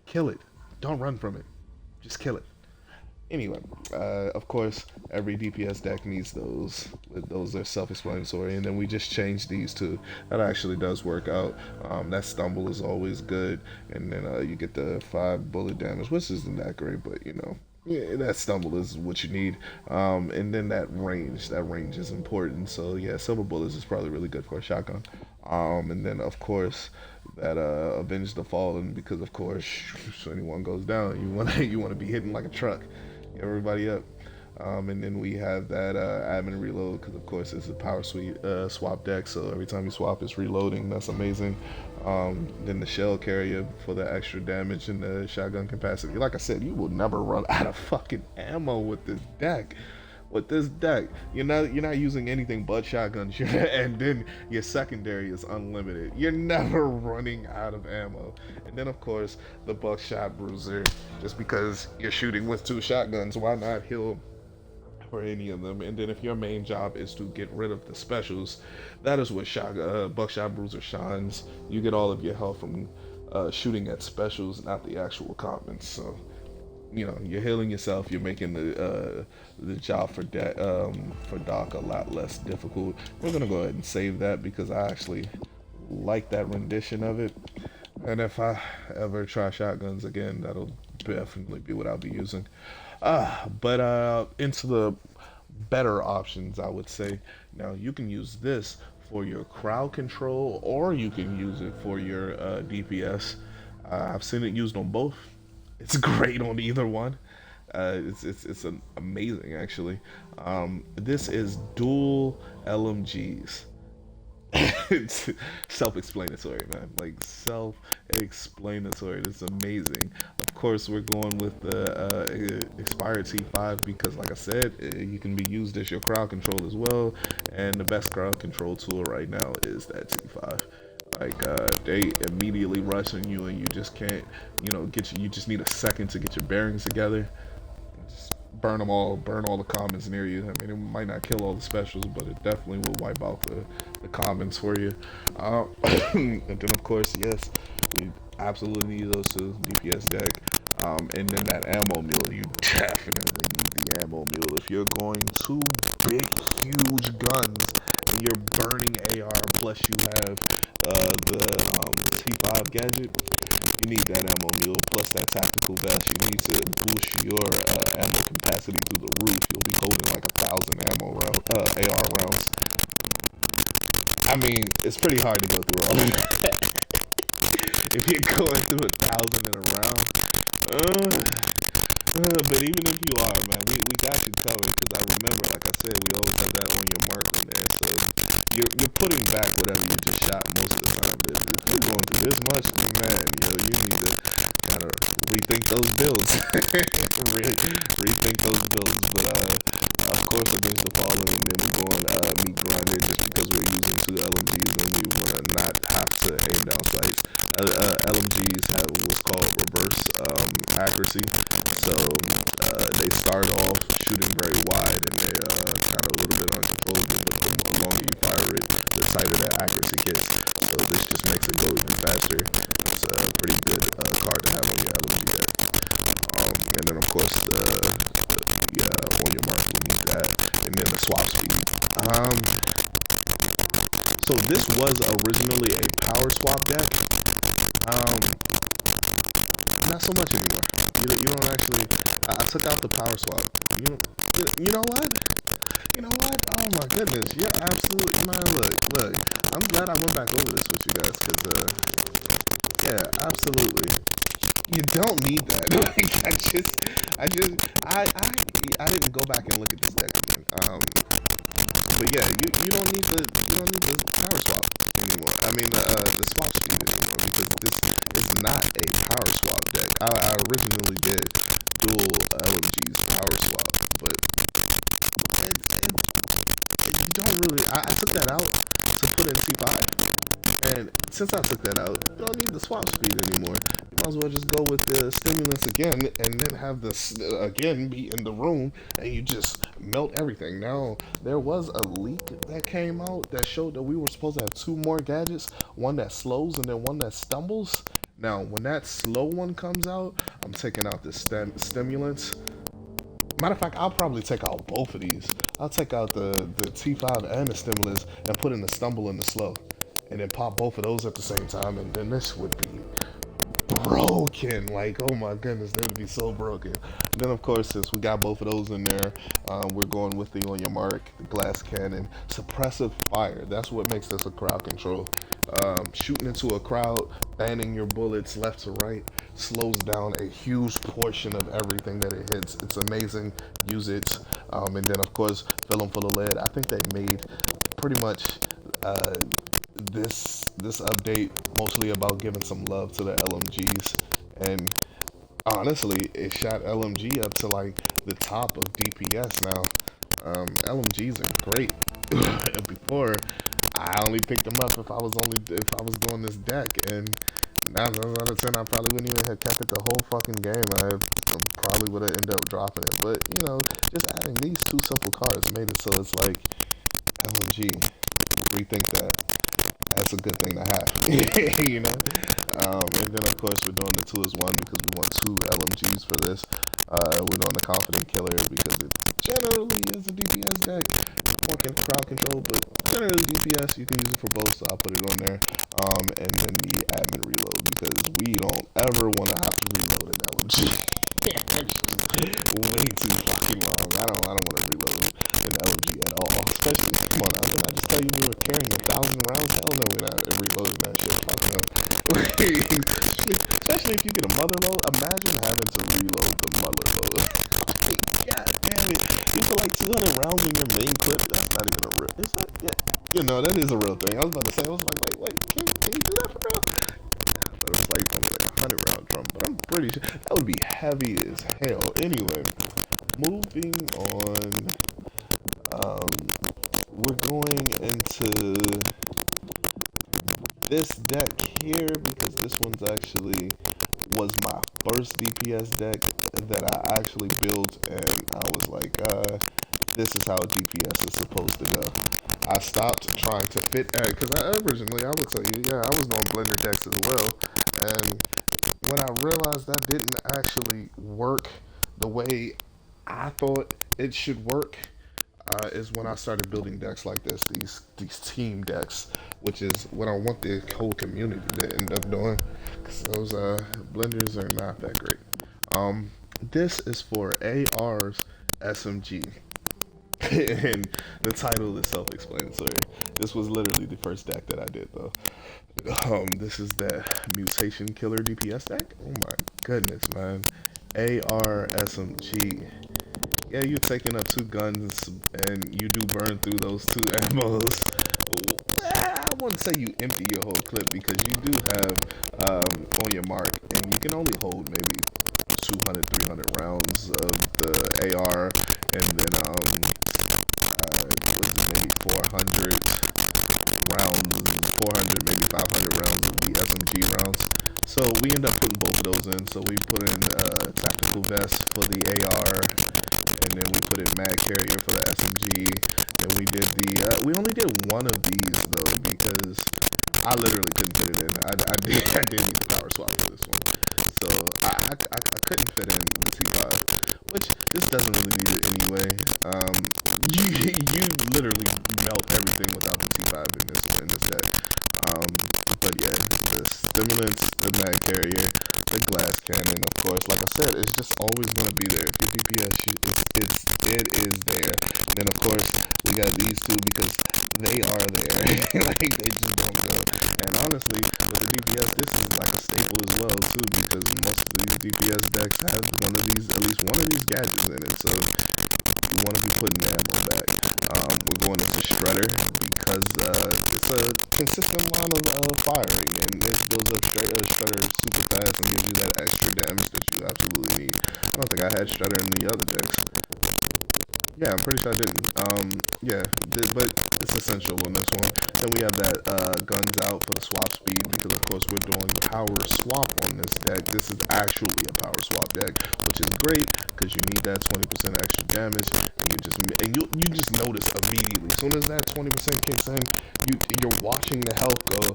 A: Kill it. Don't run from it. Just kill it. Anyway, of course, every DPS deck needs those. Those are self-explanatory, and then we just changed these two. That actually does work out. That stumble is always good, and then you get the 5 bullet damage, which isn't that great, but yeah, that stumble is what you need. And then that range is important. So yeah, silver bullets is probably really good for a shotgun. And then of course that avenge the fallen, because of course if anyone goes down, you want to be hitting like a truck. Get everybody up. And then we have that admin reload, because of course it's a power swap deck, so every time you swap it's reloading. That's amazing. Then the shell carrier for the extra damage and the shotgun capacity. Like I said, you will never run out of fucking ammo with this deck. You're not using anything but shotguns, and then your secondary is unlimited. You're never running out of ammo. And then of course the buckshot bruiser, just because you're shooting with 2 shotguns, why not heal for any of them? And then if your main job is to get rid of the specials, that is what buckshot bruiser shines. You get all of your health from shooting at specials, not the actual commons. So you're healing yourself. You're making the job for Doc a lot less difficult. We're gonna go ahead and save that because I actually like that rendition of it. And if I ever try shotguns again, that'll definitely be what I'll be using. But into the better options, I would say. Now you can use this for your crowd control, or you can use it for your DPS. I've seen it used on both. It's great on either one. It's amazing actually. This is dual LMGs. It's self-explanatory, man. Like self-explanatory. It's amazing. Of course, we're going with the expired T5 because, like I said, you can be used as your crowd control as well. And the best crowd control tool right now is that T5. Like they immediately rush on you, and you just can't, you just need a second to get your bearings together. Just burn them all, burn all the commons near you. I mean, it might not kill all the specials, but it definitely will wipe out the commons for you. And then of course, yes, we absolutely need those two DPS deck. And then that ammo mule, you definitely need the ammo mule. If you're going 2 big, huge guns and you're burning AR, plus you have the T5 gadget, you need that ammo mule, plus that tactical vest. You need to boost your ammo capacity through the roof. You'll be holding like 1,000 AR rounds. I mean, it's pretty hard to go through all of that. If you're going through 1,000 in a round. But even if you are, man, we got you covered because I remember, like I said, we always have that on your mark on there. So you're putting back whatever you just shot most of the time. But if you're going through this much, man, you need to kind of rethink those builds. Rethink those builds. But of course, against the fallen, and then we're going meat grinder just because we're using 2 LMGs and we want to not have to aim down sights. LMGs have what's called reverse accuracy. So they start off shooting very wide and they kind of a little bit uncontrollable, but the longer you fire it, the tighter that accuracy gets. So this just makes it go even faster. It's a pretty good card to have on your LMG deck. And then of course on your mark we need that, and then the swap speed. So this was originally a power swap deck. Not so much anymore. You don't actually. I took out the power swap. You know what? You know what? Oh my goodness! You're absolutely man. Look. I'm glad I went back over this with you guys because yeah, absolutely. You don't need that. Like I didn't go back and look at this deck again. But yeah, you don't need the power swap anymore. I mean the swap speed anymore because this is not a power swap deck. I originally did dual LMG's power swap, but you don't really. I took that out to put in T5, and since I took that out, you don't need the swap speed anymore. You might as well just go with the stimulants again, and then have this again be in the room, and you just melt everything. Now there was a leak that came out that showed that we were supposed to have 2 more gadgets, one that slows and then one that stumbles. Now when that slow one comes out, I'm taking out the stimulants. Matter of fact, I'll probably take out both of these. I'll take out the T5 and the stimulants and put in the stumble and the slow, and then pop both of those at the same time, and then this would be broken. Like, oh my goodness, they would be so broken. And then of course, since we got both of those in there, we're going with the on your mark, the glass cannon, suppressive fire. That's what makes this a crowd control. Shooting into a crowd, banning your bullets left to right, slows down a huge portion of everything that it hits. It's amazing. Use it. And then of course, fill them full of lead. I think they made pretty much this update mostly about giving some love to the LMGs, and honestly, it shot LMG up to like the top of DPS now. LMGs are great. Before, I only picked them up if I was doing this deck, and 9 out of 10, I probably wouldn't even have kept it the whole fucking game. I probably would have ended up dropping it. But you know, just adding these 2 simple cards made it so it's like LMG. Rethink that. That's a good thing to have, you know. And then of course we're doing the 2 as 1 because we want 2 LMGs for this. We're doing the confident killer because it generally is a DPS deck, more crowd control, but generally DPS. You can use it for both, so I'll put it on there. And then the admin reload because we don't ever want to have to reload an LMG. Way too fucking long. I don't want to reload an LMG at all. Especially, come on, did I just tell you we were carrying 1,000 rounds? Hell no, we're not reloading that shit. Fuck no. Especially if you get a mother load. Imagine having to reload the mother load. God damn it. You put like 200 rounds in your main clip. That's not even a real. Is that? Yeah. You know, that is a real thing. I was about to say, I was like, wait, can you do that for real? But it was like only like a 100-round drum. But I'm pretty sure that would be heavy as hell. Anyway, moving on. We're going into this deck here because this one's actually was my first DPS deck that I actually built, and I was like, this is how DPS is supposed to go. I stopped trying to fit because originally I would tell you, yeah, I was doing blender decks as well, and when I realized that didn't actually work the way I thought it should work, is when I started building decks like this, these team decks, which is what I want the whole community to end up doing, because those blenders are not that great. This is for AR's SMG. and the title is self-explanatory. This was literally the first deck that I did, though. This is the Mutation Killer DPS deck. Oh my goodness, man. ARSMG. Yeah, you're taking up 2 guns and you do burn through those 2 ammos. I wouldn't say you empty your whole clip because you do have on your mark, and you can only hold maybe 200, 300 rounds of the AR, and then what is it, maybe 400 rounds, 400 maybe 500 rounds of the SMG rounds. So we end up putting both of those in. So we put in tactical vest for the AR, and then we put in mag carrier for the SMG. And we did we only did one of these though because I literally couldn't fit it in. I did need the power swap for this one, so I couldn't fit in the T5, which this doesn't really need it anyway. You literally melt everything without the T5 in this set. But yeah, the stimulants, the mag carrier, the glass cannon, of course. Like I said, it's just always gonna be there. If your DPS, it is there. And then of course we got these two because they are there. Like they just don't go. And honestly, with the DPS, this is like a staple as well too, because most of these DPS decks have at least one of these gadgets in it. So you want to be putting the ammo back. We're going into Shredder because it's a consistent line of firing, and it builds up Shredder super fast and gives you that extra damage that you absolutely need. I don't think I had Shredder in the other decks. Yeah, I'm pretty sure I didn't. Yeah, but it's essential on this one. Then we have that guns out for the swap speed because of course we're doing power swap on this deck. This is actually a power swap deck, which is great because you need that 20% extra damage, and you just notice immediately as soon as that 20% kicks in, you're watching the health go.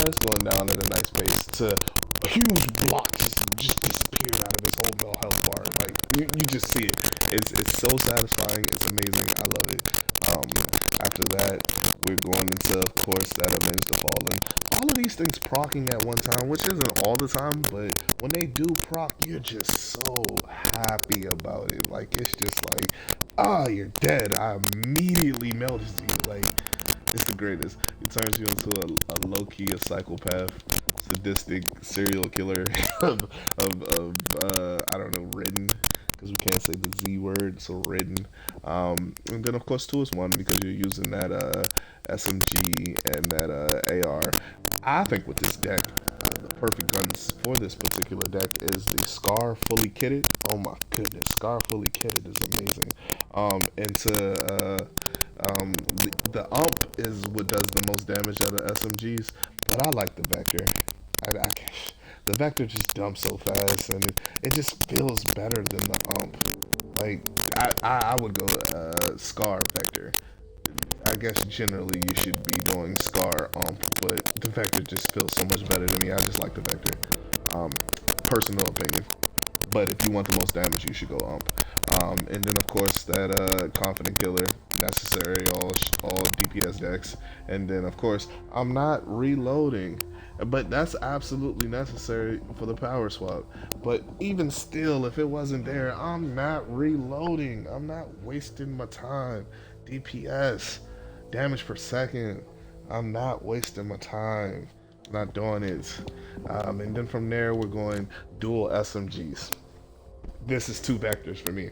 A: It's going down at a nice pace to a huge block just disappeared out of his whole health bar. Like you just see it. It's so satisfying. It's amazing. I love it. After that, we're going into, of course, that Avenge the Fallen. All of these things procking at one time, which isn't all the time, but when they do proc, you're just so happy about it. Like it's just like, you're dead. I immediately melted you. Like it's the greatest. It turns you into a low-key, a psychopath, sadistic serial killer of I don't know, ridden, because we can't say the Z word, so ridden. And then of course 2 is 1 because you're using that SMG and that AR. I think with this deck, the perfect guns for this particular deck is the Scar fully kitted. Oh my goodness, Scar fully kitted is amazing. And to the ump is what does the most damage out of SMGs, but I like the Vector. The Vector just dumps so fast, and it just feels better than the ump. Like I would go Scar Vector. I guess generally you should be doing Scar ump, but the Vector just feels so much better to me. I just like the Vector. Personal opinion. But if you want the most damage, you should go ump. And then of course that Confident Killer, necessary all DPS decks. And then of course I'm not reloading, but that's absolutely necessary for the power swap. But even still, if it wasn't there, I'm not reloading. I'm not wasting my time. DPS, damage per second. I'm not wasting my time. Not doing it. And then from there, we're going dual SMGs. This is 2 vectors for me.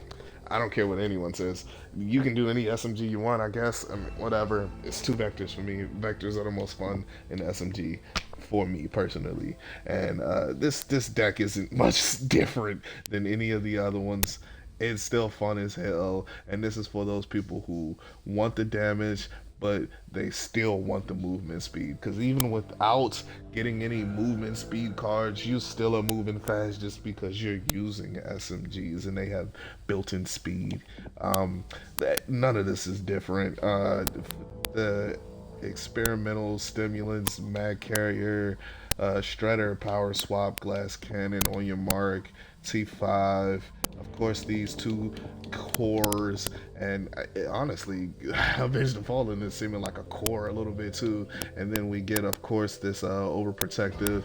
A: I don't care what anyone says. You can do any SMG you want, I guess. I mean, whatever. It's 2 vectors for me. Vectors are the most fun in SMG for me personally. And this deck isn't much different than any of the other ones. It's still fun as hell. And this is for those people who want the damage, but they still want the movement speed, because even without getting any movement speed cards, you still are moving fast just because you're using SMGs and they have built-in speed. None of this is different. The experimental stimulants, mag carrier, shredder, power swap, glass cannon, on your mark, T5, of course these 2 cores, and honestly Avenge the Fallen is seeming like a core a little bit too. And then we get of course this overprotective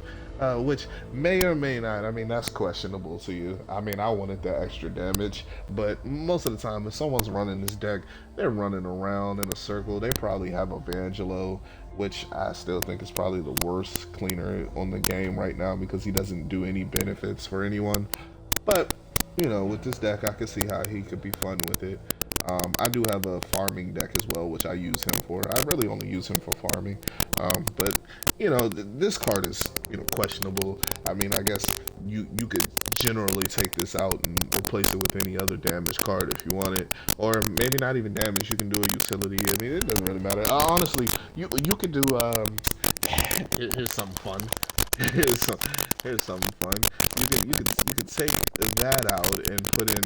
A: which may or may not. I mean, that's questionable to you. I mean, I wanted that extra damage, but most of the time, if someone's running this deck, they're running around in a circle. They probably have Evangelo, which I still think is probably the worst cleaner on the game right now because he doesn't do any benefits for anyone. But with this deck, I can see how he could be fun with it. I do have a farming deck as well, which I use him for. I really only use him for farming. But this card is questionable. I mean, I guess you could generally take this out and replace it with any other damage card if you want it, or maybe not even damage. You can do a utility. I mean, it doesn't really matter. Honestly, you could do. Here's something fun. Here's something fun. You could take that out and put in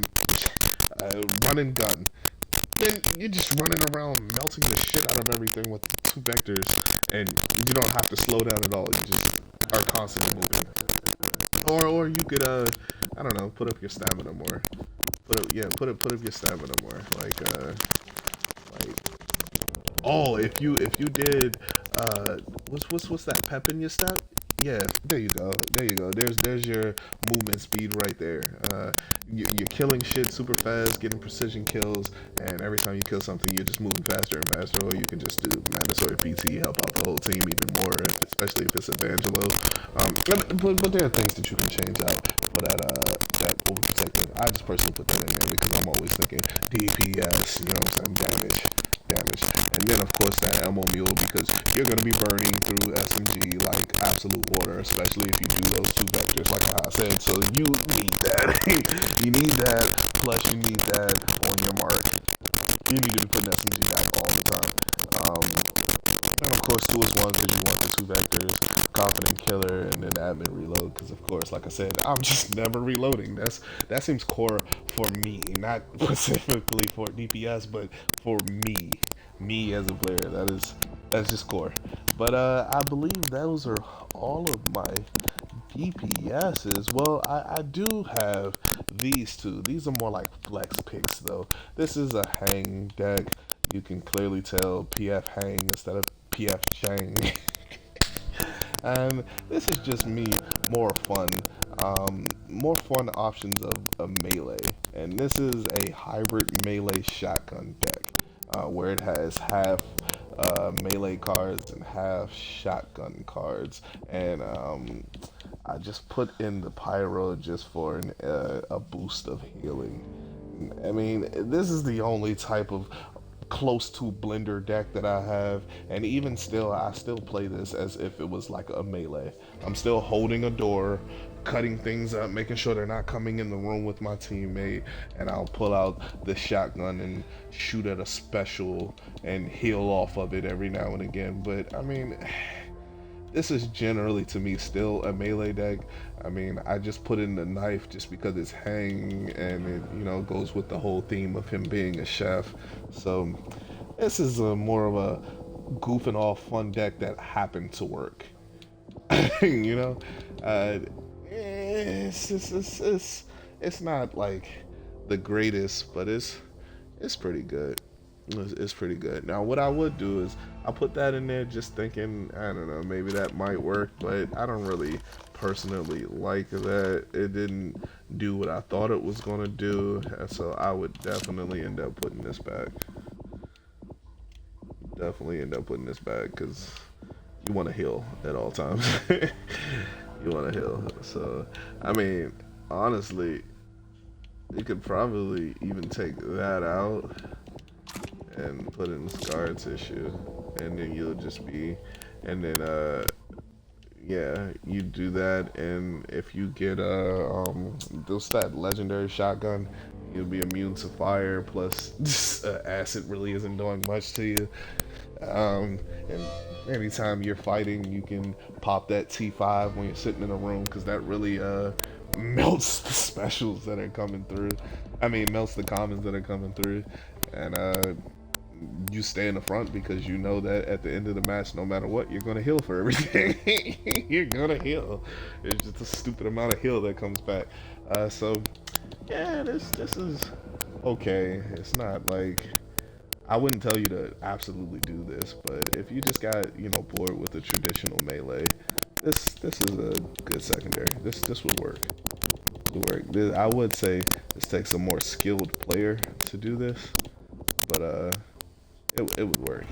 A: run and gun. Then you're just running around melting the shit out of everything with 2 vectors, and you don't have to slow down at all. You just are constantly moving. Or you could I don't know, put up your stamina more. Put up your stamina more. Oh, if you did what's that, pep in your step? Yeah, there you go. There's your movement speed right there. You're killing shit super fast, getting precision kills, and every time you kill something, you're just moving faster and faster. Or you can just do mandatory PT, help out the whole team even more, especially if it's Evangelo. But there are things that you can change out for that overprotective. I just personally put that in there because I'm always thinking DPS, damage. And then of course that ammo mule, because you're going to be burning through SMG like absolute water, especially if you do those 2 vectors like I said. So you need that. You need that, plus you need that on your mark. You need to be putting SMG back all the time. And of course 2 is 1 because you want the 2 vectors, confident killer, and then admin reload, because of course, like I said, I'm just never reloading. That seems core for me, not specifically for DPS, but for me as a player. That's just core. But I believe those are all of my DPSs. Well, I do have these 2. These are more like flex picks though. This is a hang deck. You can clearly tell PF hang instead of PF Chang. And this is just me, more fun options of melee. And this is a hybrid melee shotgun deck, where it has half melee cards and half shotgun cards. And I just put in the pyro just for a boost of healing. I mean, this is the only type of close to blender deck that I have, and even still, I still play this as if it was like a melee. I'm still holding a door, cutting things up, making sure they're not coming in the room with my teammate, and I'll pull out the shotgun and shoot at a special and heal off of it every now and again. But I mean, this is generally, to me, still a melee deck. I mean, I just put in the knife just because it's hang, and it, goes with the whole theme of him being a chef. So this is more of a goofing off fun deck that happened to work. It's not like the greatest, but it's pretty good. It's pretty good. Now, what I would do is I put that in there just thinking, I don't know, maybe that might work, but I don't really personally like that. It didn't do what I thought it was going to do, so I would definitely end up putting this back. Because you want to heal at all times. You want to heal. So, I mean, honestly, you could probably even take that out and put in scar tissue, and then you'll just be, and then yeah, you do that, and if you get that legendary shotgun, you'll be immune to fire, plus acid really isn't doing much to you. And anytime you're fighting, you can pop that T5 when you're sitting in a room, because that really melts the specials that are coming through. I mean, melts the commons that are coming through, and you stay in the front because you know that at the end of the match, no matter what, you're gonna heal for everything. You're gonna heal. It's just a stupid amount of heal that comes back. So yeah, this is okay. It's not like, I wouldn't tell you to absolutely do this, but if you just got bored with the traditional melee, this is a good secondary. This would work. Would work. I would say this takes a more skilled player to do this, but it would work.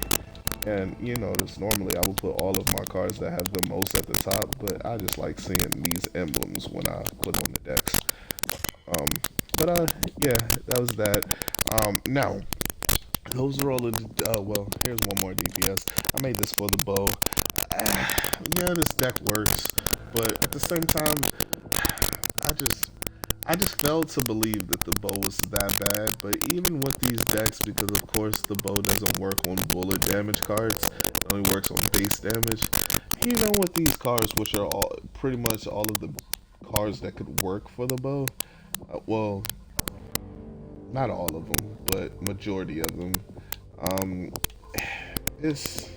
A: And you notice normally I would put all of my cards that have the most at the top, but I just like seeing these emblems when I put on the decks. Um, but yeah, that was that. Now those are all of the. Well, here's one more DPS. I made this for the bow. Yeah, this deck works, but at the same time, I just I just failed to believe that the bow was that bad, but even with these decks, because of course the bow doesn't work on bullet damage cards, it only works on base damage. Even with these cards, which are all pretty much all of the cards that could work for the bow, well, not all of them, but majority of them, um, it's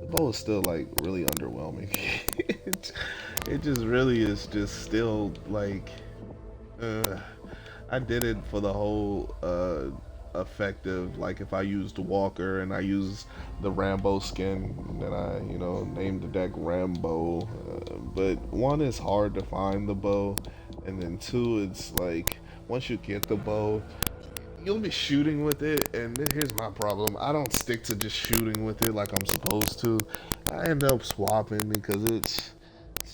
A: the bow is still like really underwhelming. it, it just really is just still like. Uh, I did it for the whole effective. Like if I used Walker and I used the Rambo skin, then I named the deck Rambo. But one is hard to find the bow, and then two, it's like once you get the bow, you'll be shooting with it. And here's my problem: I don't stick to just shooting with it like I'm supposed to. I end up swapping because it's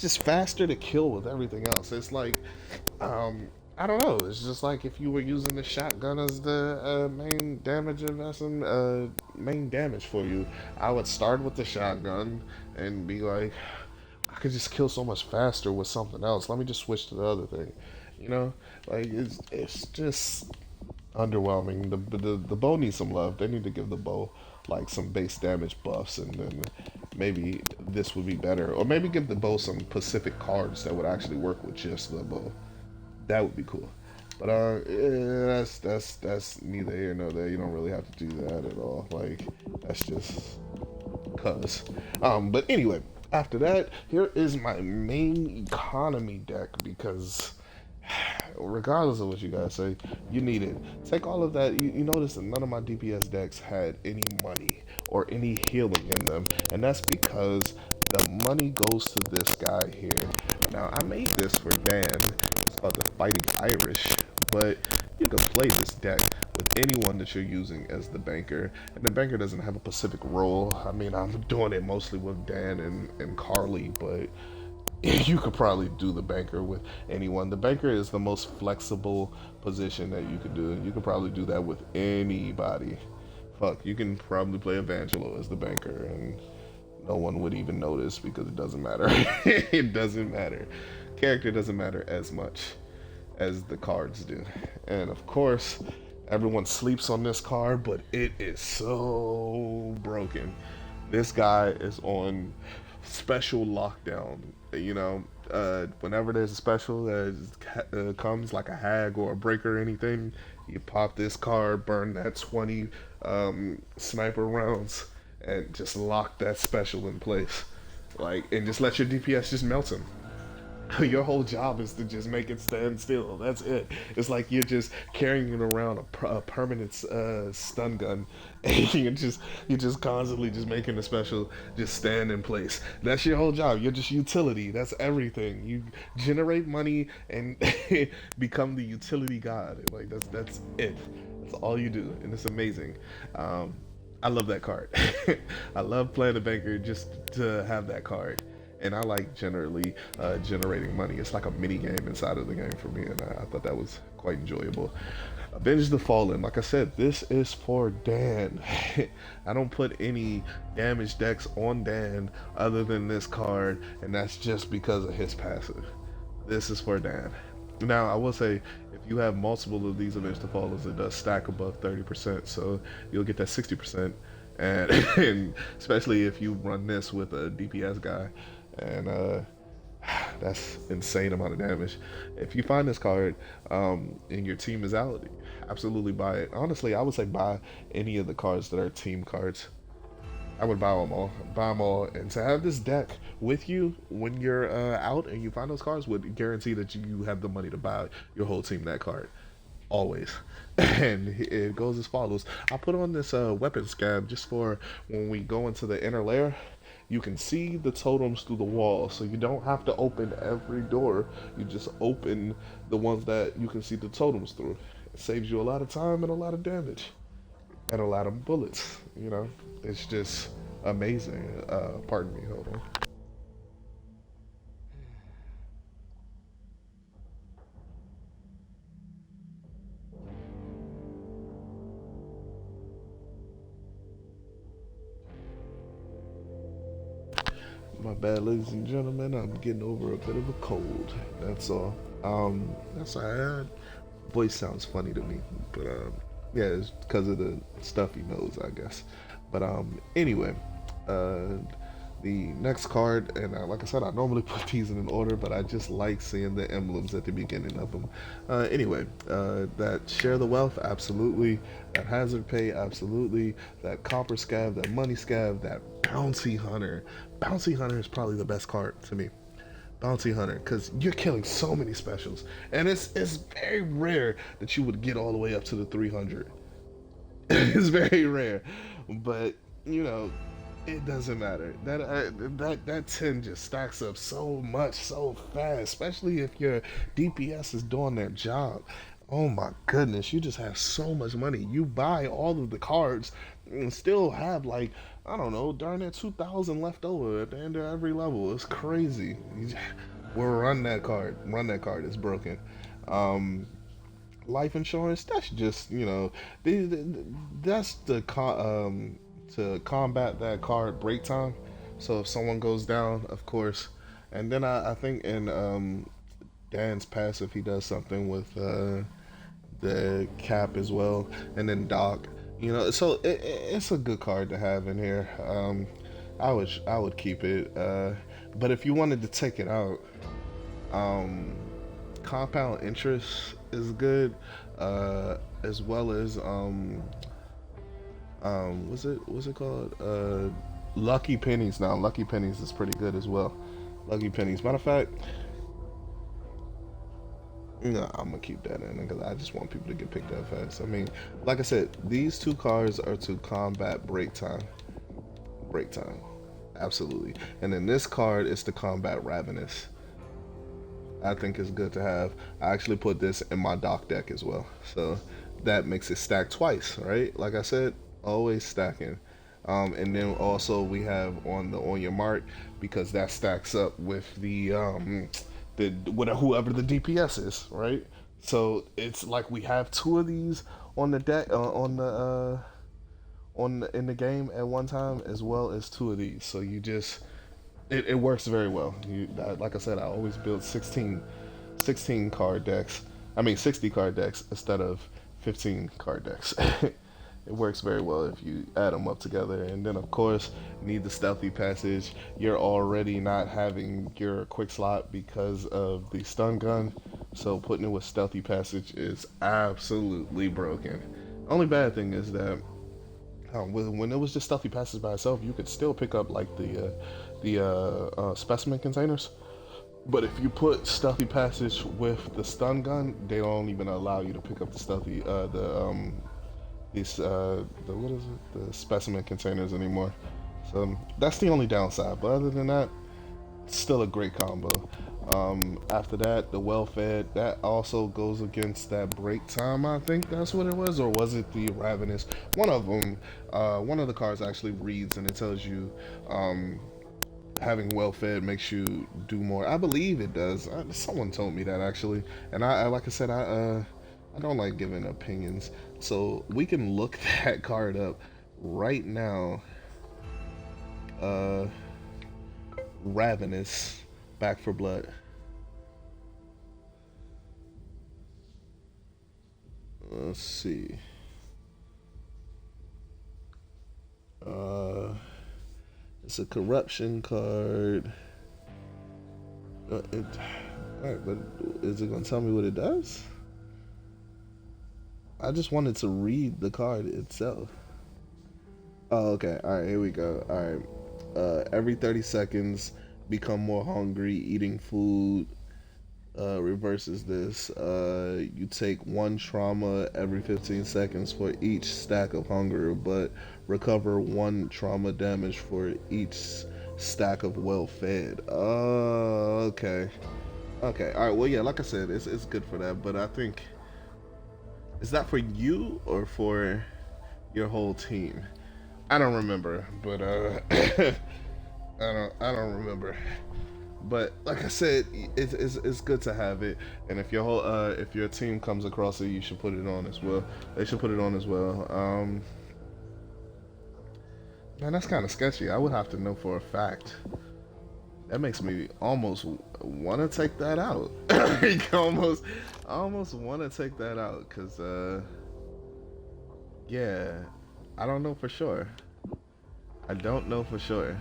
A: just faster to kill with everything else. It's like, I don't know. It's just like if you were using the shotgun as the main damage investment, main damage for you. I would start with the shotgun and be like, I could just kill so much faster with something else. Let me just switch to the other thing. You know, like it's just underwhelming. The bow needs some love. They need to give the bow like some base damage buffs, and then maybe this would be better. Or maybe give the bow some Pacific cards that would actually work with just the bow. That would be cool. But that's neither here nor there. You don't really have to do that at all. Like that's just cuz. But anyway, after that, here is my main economy deck because regardless of what you guys say, you need it. Take all of that. You notice that none of my DPS decks had any money or any healing in them, and that's because the money goes to this guy here. Now, I made this for Dan. It's called the Fighting Irish, but you can play this deck with anyone that you're using as the banker, and the banker doesn't have a specific role. I mean, I'm doing it mostly with Dan and Carly, but you could probably do the banker with anyone. The banker is the most flexible position that you could do. You could probably do that with anybody. Fuck, you can probably play Evangelo as the banker, and no one would even notice because it doesn't matter. It doesn't matter. Character doesn't matter as much as the cards do. And of course, everyone sleeps on this card, but it is so broken. This guy is on special lockdown. Whenever there's a special that comes like a hag or a breaker or anything, you pop this card, burn that 20 sniper rounds, and just lock that special in place. Like, and just let your DPS just melt him. Your whole job is to just make it stand still. That's it. It's like you're just carrying it around a permanent stun gun, and you're just constantly just making the special just stand in place. That's your whole job. You're just utility. That's everything. You generate money and become the utility god. Like that's it. That's all you do, and it's amazing. I love that card. I love playing the banker just to have that card, and I like generally generating money. It's like a mini game inside of the game for me, and I thought that was quite enjoyable. Avenge the Fallen. Like I said, this is for Dan. I don't put any damage decks on Dan other than this card, and that's just because of his passive. This is for Dan. Now, I will say, if you have multiple of these Avenge the Fallen, it does stack above 30%, so you'll get that 60%. And, and especially if you run this with a DPS guy, and that's insane amount of damage. If you find this card and your team is out, absolutely buy it. Honestly, I would say buy any of the cards that are team cards. I would buy them all, and to have this deck with you when you're out and you find those cards would guarantee that you have the money to buy your whole team that card, always. And it goes as follows: I put on this weapon scab just for when we go into the inner layer, you can see the totems through the wall, so you don't have to open every door. You just open the ones that you can see the totems through. It saves you a lot of time and a lot of damage and a lot of bullets. You know, it's just amazing. Pardon me, hold on. My bad, ladies and gentlemen. I'm getting over a bit of a cold. That's all. That's all right. Voice sounds funny to me, but yeah, it's because of the stuffy nose, I guess. But anyway, uh, the next card, and like I said, I normally put these in an order, but I just like seeing the emblems at the beginning of them. Anyway, that share the wealth, absolutely. That hazard pay, absolutely. That copper scab, that money scab, that bounty hunter. Bounty hunter is probably the best card to me. Bounty Hunter, because you're killing so many specials, and it's very rare that you would get all the way up to the 300. It's very rare, but you know, it doesn't matter. That 10 just stacks up so much so fast, especially if your DPS is doing their job. Oh my goodness, you just have so much money. You buy all of the cards and still have like, I don't know, darn it, 2,000 left over at the end of every level. It's crazy. We'll run that card. Run that card. It's broken. Um, Life insurance. That's just, that's to combat that card break time. So if someone goes down, of course, and then I think in Dan's passive he does something with the cap as well, and then Doc. So it's a good card to have in here. I would keep it. But if you wanted to take it out, um, compound interest is good, as well as what's it called? Lucky pennies. Now, lucky pennies is pretty good as well. Lucky pennies. Matter of fact, no, I'm gonna keep that in because I just want people to get picked up fast. I mean, like I said, these two cards are to combat break time. Break time, absolutely. And then this card is to combat ravenous. I think it's good to have. I actually put this in my dock deck as well, so that makes it stack twice, right? Like I said, always stacking. And then also we have on your mark, because that stacks up with the whoever the DPS is, right? So it's like we have two of these on the deck in the game at one time, as well as two of these. So you just it works very well. Like I said, I always build 16 card decks. I mean 60 card decks instead of 15 card decks. It works very well if you add them up together. And then, of course, need the stealthy passage. You're already not having your quick slot because of the stun gun, so putting it with stealthy passage is absolutely broken. Only bad thing is that when it was just stealthy passage by itself, you could still pick up like the specimen containers. But if you put stealthy passage with the stun gun, they don't even allow you to pick up the stealthy what is it, the specimen containers anymore. So that's the only downside, but other than that, still a great combo. After that, the well fed, that also goes against that break time. I think that's what it was, or was it the ravenous? One of them, one of the cards actually reads and it tells you having well fed makes you do more. I believe it does. Someone told me that actually, and I like I said, I don't like giving opinions, so we can look that card up right now. Uh, Ravenous, Back for Blood. Let's see. Uh, it's a corruption card. Alright, but is it gonna tell me what it does? I just wanted to read the card itself. Oh, okay. All right, here we go. All right. Every 30 seconds, become more hungry. Eating food reverses this. You take one trauma every 15 seconds for each stack of hunger, but recover one trauma damage for each stack of well fed. Oh, okay. Okay. All right. Well, yeah. Like I said, it's good for that. But I think is that for you or for your whole team? I don't remember. But I don't remember. But like I said, it's good to have it. And if your whole if your team comes across it, you should put it on as well. They should put it on as well. Man, that's kind of sketchy. I would have to know for a fact. That makes me almost want to take that out. Like, almost want to take that out, cause yeah, I don't know for sure. I don't know for sure,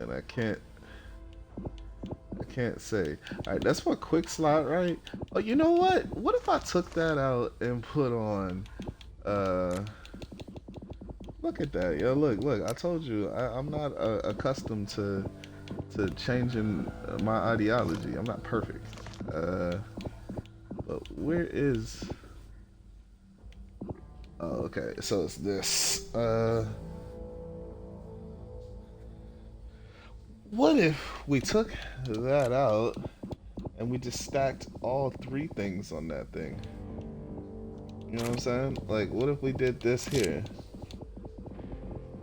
A: and I can't say. All right, that's for quick slot, right? Oh, you know what? What if I took that out and put on? Uh, Look at that, yo! Look! I told you I'm not accustomed to changing my ideology. I'm not perfect. But where is? Oh, okay. So it's this. What if we took that out and we just stacked all three things on that thing? You know what I'm saying? Like, what if we did this here?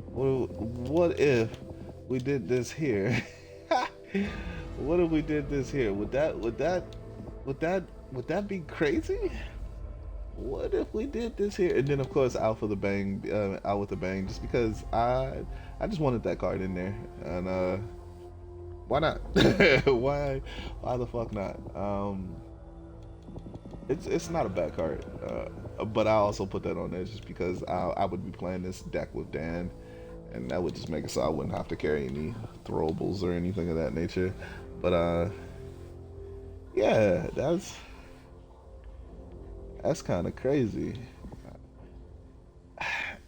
A: What if we did this here? What if we did this here? Would that be crazy? What if we did this here? And then of course out for the bang, out with the bang, just because I just wanted that card in there, and why not? Why the fuck not? It's not a bad card, but I also put that on there just because I would be playing this deck with Dan, and that would just make it so I wouldn't have to carry any throwables or anything of that nature. But yeah, that's kind of crazy.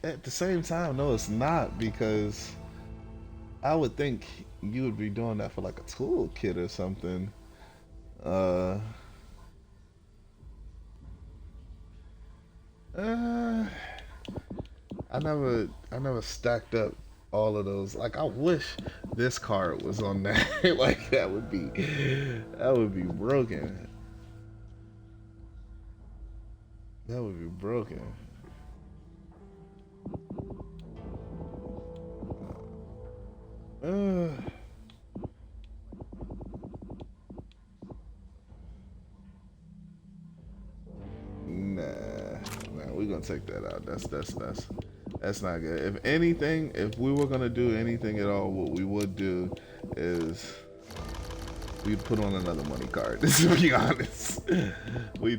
A: At the same time, no, it's not, because I would think you would be doing that for like a toolkit or something. Uh, uh, I never stacked up all of those. Like, I wish this card was on that. Like, that would be broken. That would be broken. Uh, nah, we're gonna take that out. That's not good. If anything, if we were gonna do anything at all, what we would do is we'd put on another money card. To be honest, we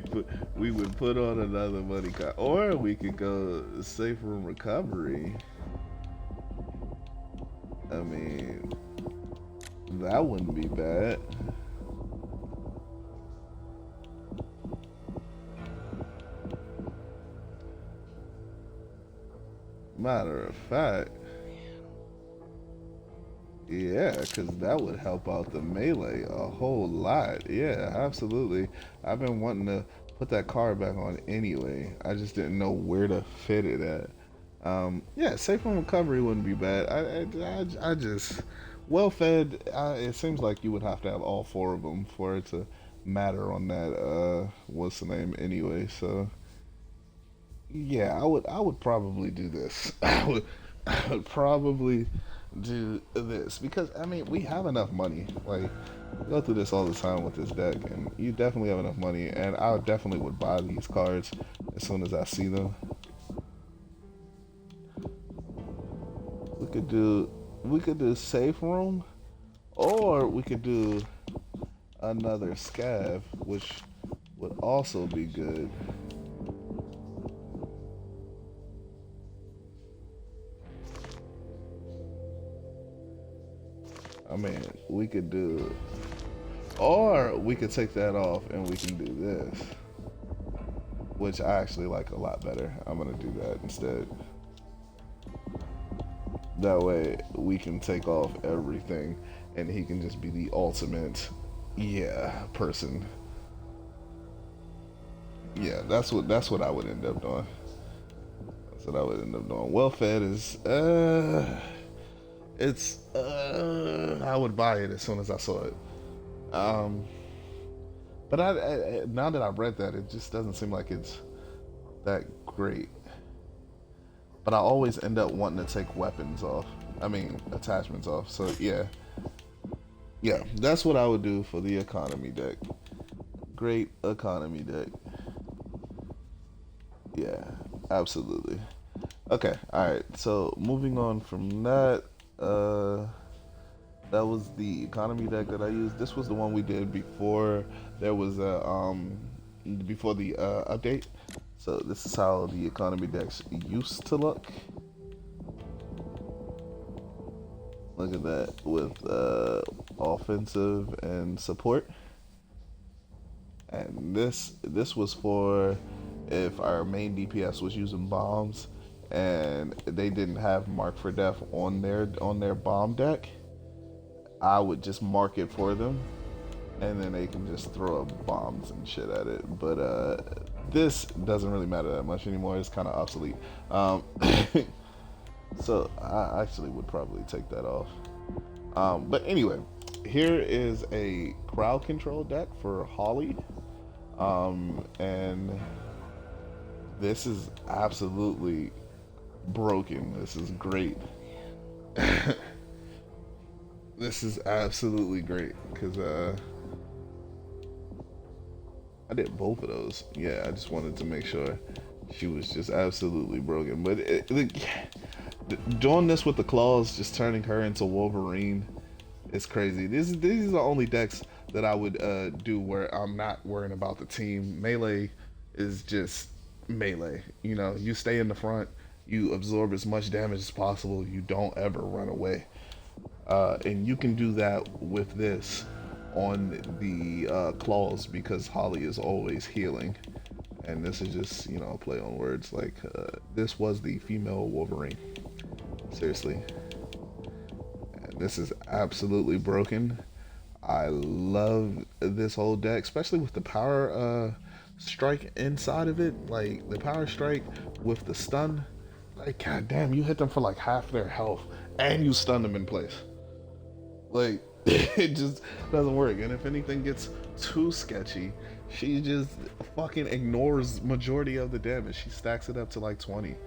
A: would put on another money card, or we could go safe room recovery. I mean, that wouldn't be bad. Matter of fact, yeah, because that would help out the melee a whole lot. Yeah, absolutely. I've been wanting to put that card back on anyway. I just didn't know where to fit it at. Yeah, safe from recovery wouldn't be bad. I just well fed. It seems like you would have to have all four of them for it to matter on that. What's the name anyway? So yeah, I would probably do this. I would probably do this because I mean we have enough money. Like, we go through this all the time with this deck, and you definitely have enough money. And I definitely would buy these cards as soon as I see them. We could do safe room, or we could do another scav, which would also be good. I mean, we could do, or we could take that off and we can do this, which I actually like a lot better. I'm gonna do that instead. That way we can take off everything and he can just be the ultimate, yeah, person. Yeah, that's what I would end up doing. That's what I would end up doing. Well fed is It's I would buy it as soon as I saw it. Um, but now that I've read that, it just doesn't seem like it's that great. But I always end up wanting to take weapons off. I mean, attachments off. So yeah, yeah, that's what I would do for the economy deck. Great economy deck. Yeah, absolutely. Okay, all right. So moving on from that, that was the economy deck that I used. This was the one we did before there was a before the update. So this is how the economy decks used to look. Look at that with offensive and support. And this was for if our main DPS was using bombs and they didn't have Mark for Death on their bomb deck. I would just mark it for them, and then they can just throw up bombs and shit at it. But this doesn't really matter that much anymore. It's kind of obsolete. So I actually would probably take that off. But anyway, here is a crowd control deck for Holly. And this is absolutely broken. This is great. This is absolutely great because I did both of those. Yeah, I just wanted to make sure she was just absolutely broken. But doing this with the claws, just turning her into Wolverine, is crazy. These are the only decks that I would do where I'm not worrying about the team. Melee is just melee. You know, you stay in the front, you absorb as much damage as possible, you don't ever run away. And you can do that with this on the claws because Holly is always healing. And this is just, you know, a play on words. Like, this was the female Wolverine. Seriously. And this is absolutely broken. I love this whole deck, especially with the power strike inside of it. Like, the power strike with the stun. Like, god damn, you hit them for like half their health and you stun them in place. Like, it just doesn't work. And if anything gets too sketchy, she just fucking ignores majority of the damage. She stacks it up to like 20. Like,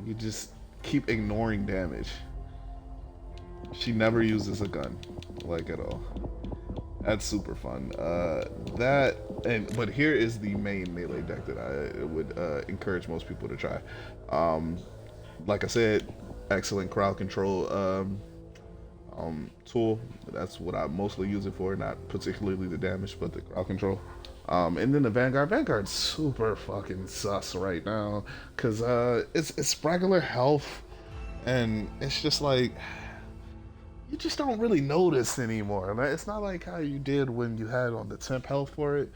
A: you just keep ignoring damage. She never uses a gun, like, at all. That's super fun. But here is the main melee deck that I would encourage most people to try. Like I said, excellent crowd control tool. That's what I mostly use it for, not particularly the damage, but the crowd control. And then the Vanguard. Vanguard's super fucking sus right now, cause it's regular health, and it's just like you just don't really notice anymore. It's not like how you did when you had on the temp health for it,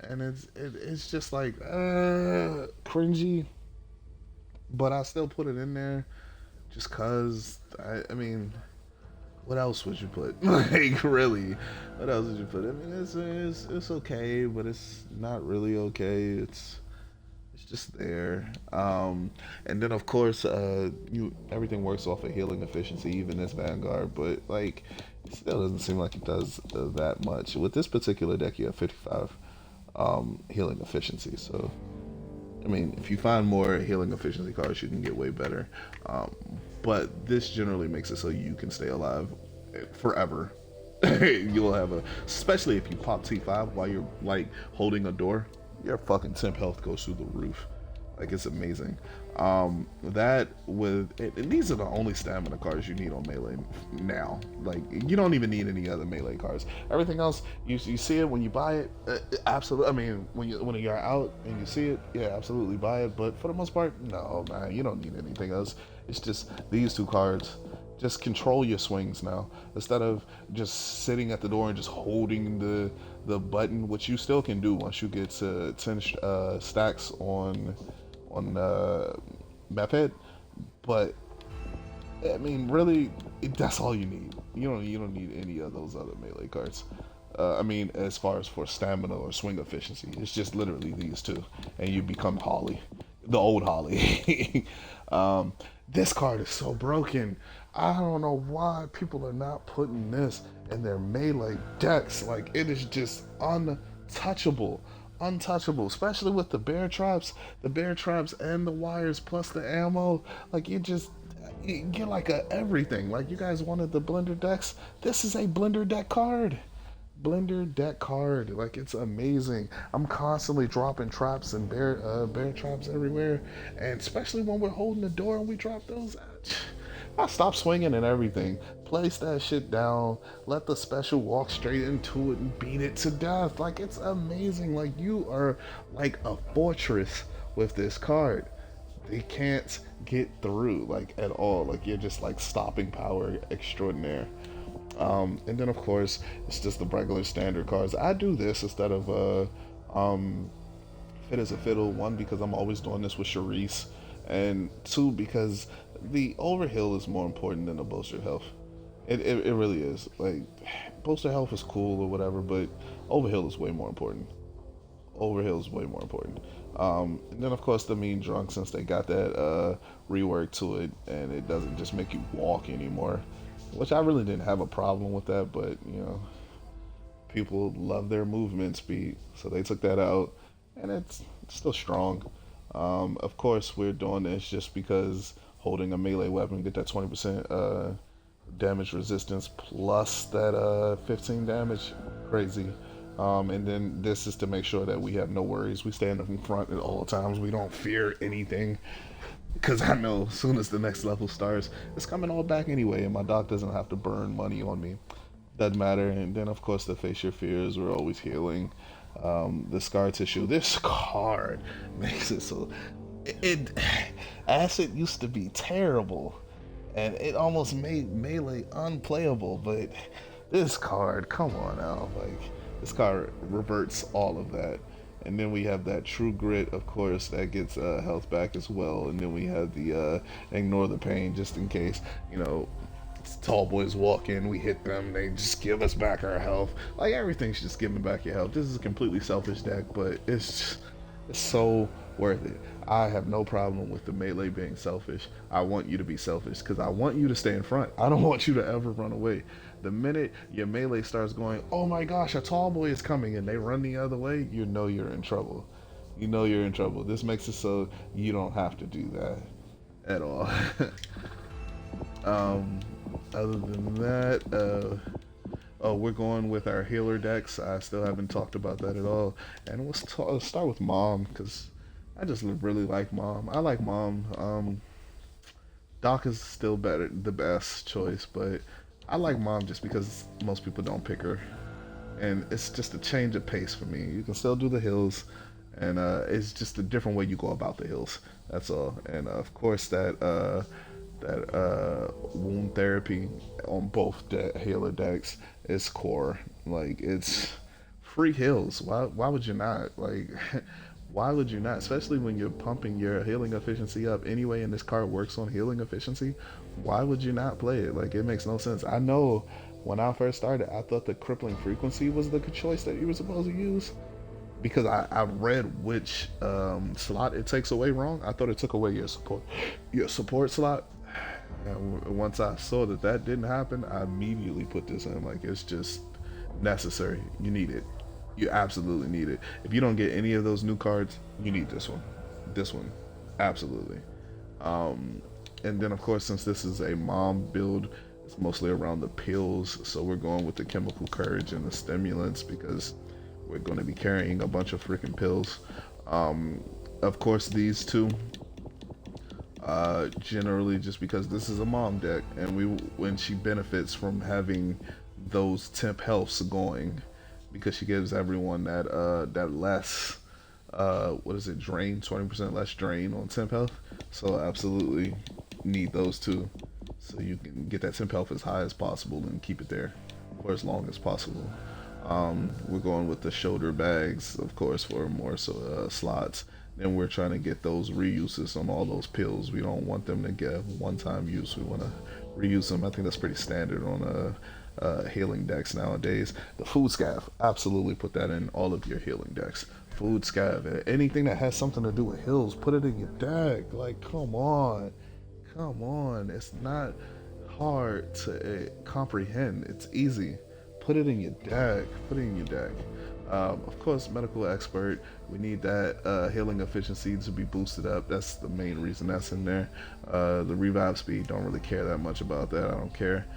A: and it's just like cringy. But I still put it in there, just cause I mean. What else would you put? Like, really, what else would you put? I mean, it's okay, but it's not really okay. It's just there. And then of course, everything works off of healing efficiency, even this Vanguard. But like, it still doesn't seem like it does that much. With this particular deck, you have 55 healing efficiency. So, I mean, if you find more healing efficiency cards, you can get way better. But this generally makes it so you can stay alive forever. You'll have especially if you pop T5 while you're like holding a door, your fucking temp health goes through the roof. Like, it's amazing. That and these are the only stamina cards you need on melee now. Like, you don't even need any other melee cards. Everything else, you see it when you buy it. Absolutely. I mean, when you're out and you see it, yeah, absolutely buy it. But for the most part, no, man, you don't need anything else. It's just these two cards. Just control your swings now instead of just sitting at the door and just holding the button, which you still can do once you get to 10 stacks on Mephead. But I mean, really, that's all you need. You don't need any of those other melee cards. I mean, as far as for stamina or swing efficiency, it's just literally these two, and you become Holly. the old Holly. This card is so broken. I don't know why people are not putting this in their melee decks. Like it is just untouchable, untouchable. Especially with the bear traps and the wires plus the ammo. Like you get like a everything. Like you guys wanted the blender decks. This is a blender deck card. Blender deck card. Like it's amazing. I'm constantly dropping traps and bear traps everywhere, and especially when we're holding the door and we drop those. I stop swinging and everything. Place that shit down. Let the special walk straight into it and beat it to death. Like it's amazing. Like you are like a fortress with this card. They can't get through like at all. Like you're just like stopping power extraordinaire. And then of course it's just the regular standard cards. I do this instead of fit as a fiddle. One, because I'm always doing this with Charisse, and two, because the overhill is more important than the bolster health. It really is. Like bolster health is cool or whatever, but overhill is way more important. Overhill is way more important. And then of course the mean drunk, since they got that rework to it, and it doesn't just make you walk anymore, which I really didn't have a problem with that, but people love their movement speed, so they took that out, and it's still strong. Of course, we're doing this just because holding a melee weapon get that 20% damage resistance plus that 15 damage, crazy. And then this is to make sure that we have no worries. We stand up in front at all times. We don't fear anything. Because I know as soon as the next level starts, it's coming all back anyway, and my doc doesn't have to burn money on me. Doesn't matter. And then, of course, to face your fears, we're always healing. The scar tissue. This card makes it so. It acid used to be terrible, and it almost made melee unplayable. But this card, come on now, like this card reverts all of that. And then we have that true grit, of course, that gets health back as well. And then we have the ignore the pain, just in case, tall boys walk in, we hit them, they just give us back our health. Like everything's just giving back your health. This is a completely selfish deck, but it's so worth it. I have no problem with the melee being selfish. I want you to be selfish because I want you to stay in front. I don't want you to ever run away. The minute your melee starts going, oh my gosh, a tall boy is coming, and they run the other way, you know you're in trouble. You know you're in trouble. This makes it so you don't have to do that at all. Other than that, oh, we're going with our healer decks. I still haven't talked about that at all. And let's start with Mom, because I just really like Mom. I like Mom. Doc is still the best choice, but I like Mom just because most people don't pick her. And it's just a change of pace for me. You can still do the hills, and it's just a different way you go about the hills. That's all. And of course, that wound therapy on both healer decks is core. Like it's free heals. Why would you not? Like why would you not? Especially when you're pumping your healing efficiency up anyway, and this card works on healing efficiency. Why would you not play it? Like it makes no sense. I know when I first started, I thought the crippling frequency was the choice that you were supposed to use because I read which slot it takes away wrong. I thought it took away your support slot. And once I saw that that didn't happen, I immediately put this in. Like it's just necessary. You need it. You absolutely need it. If you don't get any of those new cards, you need this one. This one, absolutely. And then of course, since this is a Mom build, it's mostly around the pills. So we're going with the chemical courage and the stimulants because we're going to be carrying a bunch of freaking pills. Of course, these two. Generally, just because this is a Mom deck, and when she benefits from having those temp healths going, because she gives everyone that less what is it, drain, 20% less drain on temp health. So absolutely need those two, so you can get that temp health as high as possible and keep it there for as long as possible. We're going with the shoulder bags, of course, for more slots. Then we're trying to get those reuses on all those pills. We don't want them to get one-time use. We want to reuse them. I think that's pretty standard on healing decks nowadays. The food scaff, absolutely put that in all of your healing decks. food scav, anything that has something to do with hills, put it in your deck. Like, come on, come on. It's not hard to comprehend. It's easy. Put it in your deck. Put it in your deck. Of course, medical expert. We need that healing efficiency to be boosted up. That's the main reason that's in there. The revive speed, don't really care that much about that. I don't care.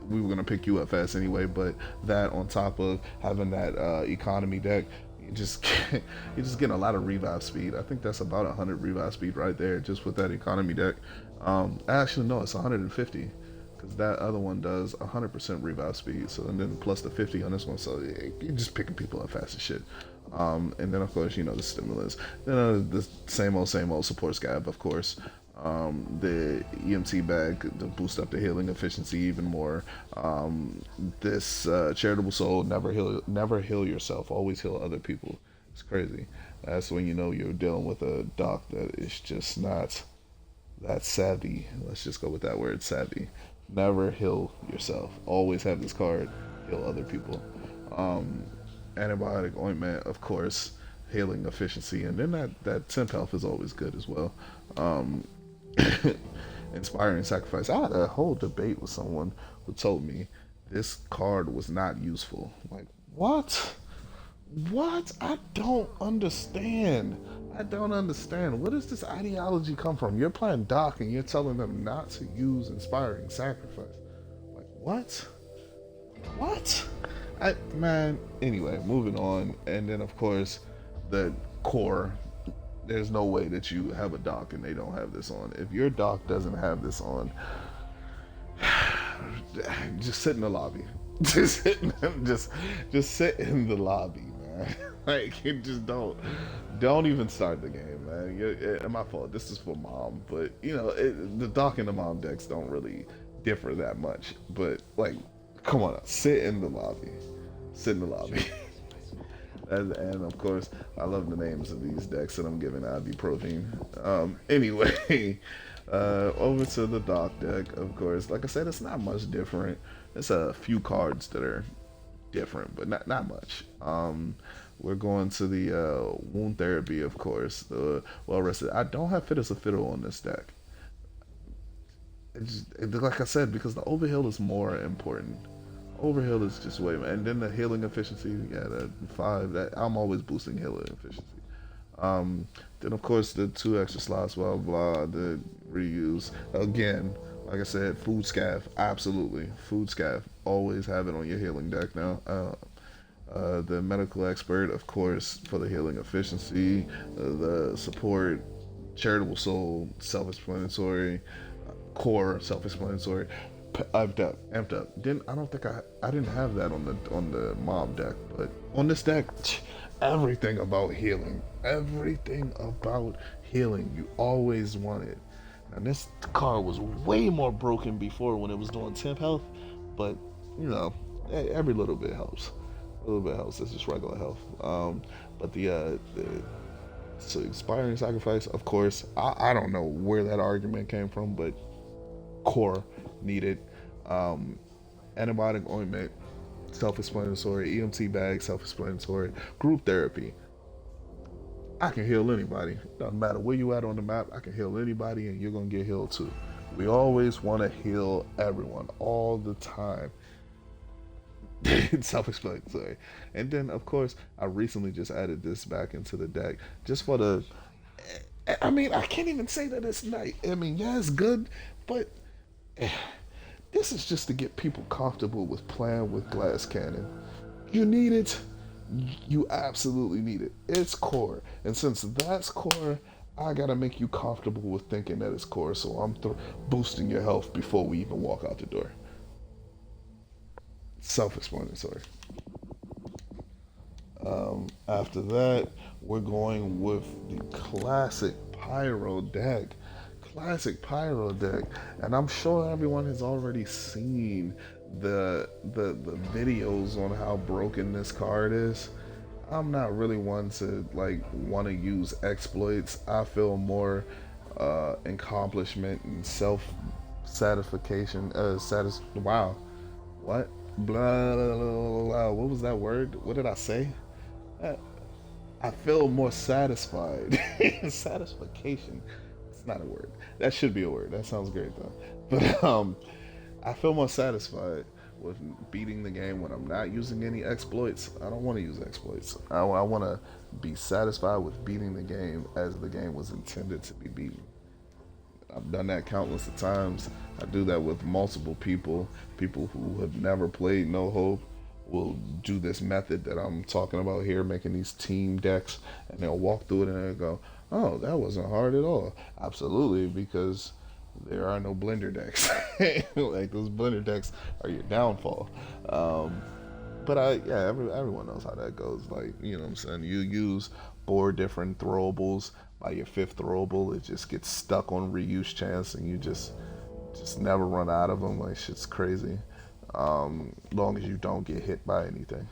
A: We were gonna pick UFS anyway, but that on top of having that economy deck, you just you're just getting a lot of revive speed. I think that's about 100 revive speed right there, just with that economy deck. Actually, no, it's 150 because that other one does 100% revive speed. So and then plus the 50 on this one, so you're just picking people up fast as shit. And then of course, you know, the stimulus. Then the same old support scab, of course. The EMT bag to boost up the healing efficiency even more. This charitable soul, never heal yourself, always heal other people. It's crazy. That's when you know you're dealing with a doc that is just not that savvy. Let's just go with that word, savvy. Never heal yourself. Always have this card, heal other people. Antibiotic ointment, of course, healing efficiency, and then that temp health is always good as well. Inspiring sacrifice. I had a whole debate with someone who told me this card was not useful. Like, what? What? I don't understand. I don't understand. Where does this ideology come from? You're playing Doc and you're telling them not to use inspiring sacrifice. Like, what? What? Man, anyway, moving on. And then, of course, the core. There's no way that you have a doc and they don't have this on. If your doc doesn't have this on, just sit in the lobby. Just sit in the lobby, man. Like, you just don't even start the game, man. My fault. This is for mom, but you know, the doc and the mom decks don't really differ that much. But like, come on, sit in the lobby. Sit in the lobby. And of course, I love the names of these decks that I'm giving ibuprofen. Anyway, over to the doc deck. Of course, like I said, it's not much different. It's a few cards that are different, but not much. We're going to the wound therapy, of course. The well rested. I don't have fit as a fiddle on this deck. Like I said, because the overheal is more important. Overheal is just way, and then the healing efficiency, yeah, that 5. That I'm always boosting healing efficiency. Then of course the 2 extra slots, blah blah. The reuse again, like I said, food scav, absolutely food scav. Always have it on your healing deck now. The medical expert, of course, for the healing efficiency. The support, charitable soul, self-explanatory. Core, self-explanatory. Amped up. I don't think I didn't have that on the mob deck, but on this deck, everything about healing. Everything about healing. You always want it. And this card was way more broken before when it was doing temp health, but you know, every little bit helps. A little bit helps. It's just regular health. But the so expiring sacrifice, of course. I don't know where that argument came from, but core needed. Antibiotic ointment, self-explanatory. EMT bag, self-explanatory. Group therapy. I can heal anybody. Doesn't matter where you at on the map. I can heal anybody, and you're gonna get healed too. We always want to heal everyone all the time. Self-explanatory. And then, of course, I recently just added this back into the deck just for the. I mean, I can't even say that it's not. I mean, yeah, it's good, but. This is just to get people comfortable with playing with Glass Cannon. You need it. You absolutely need it. It's core. And since that's core, I gotta make you comfortable with thinking that it's core. So I'm boosting your health before we even walk out the door. Self-explanatory. After that, we're going with the classic Pyro deck. Classic Pyro deck, and I'm sure everyone has already seen the videos on how broken this card is. I'm not really one to like want to use exploits. I feel more accomplishment and self satisfaction. Wow, what? Blah, blah, blah, blah. What was that word? What did I say? uh, I feel more satisfied. Satisfaction. It's not a word. That should be a word. That sounds great though. But I feel more satisfied with beating the game when I'm not using any exploits. I don't want to use exploits. I want to be satisfied with beating the game as the game was intended to be beaten. I've done that countless of times. I do that with multiple people. People who have never played No Hope will do this method that I'm talking about here, making these team decks, and they'll walk through it and they'll go, "Oh, that wasn't hard at all." Absolutely, because there are no blender decks. Like those blender decks are your downfall. Um, but everyone knows how that goes. Like, you know what I'm saying? You use 4 different throwables. By your fifth throwable, it just gets stuck on reuse chance, and you just never run out of them. Like, shit's crazy. Long as you don't get hit by anything.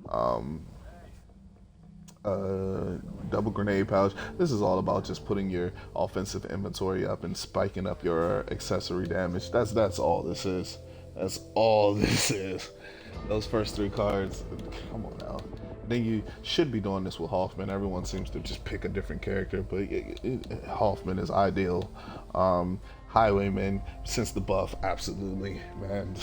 A: Um, Double grenade pouch. This is all about just putting your offensive inventory up and spiking up your accessory damage. That's all this is. That's all this is. Those first 3 cards, come on now. Then you should be doing this with Hoffman. Everyone seems to just pick a different character, but Hoffman is ideal. Highwayman, since the buff, absolutely, man.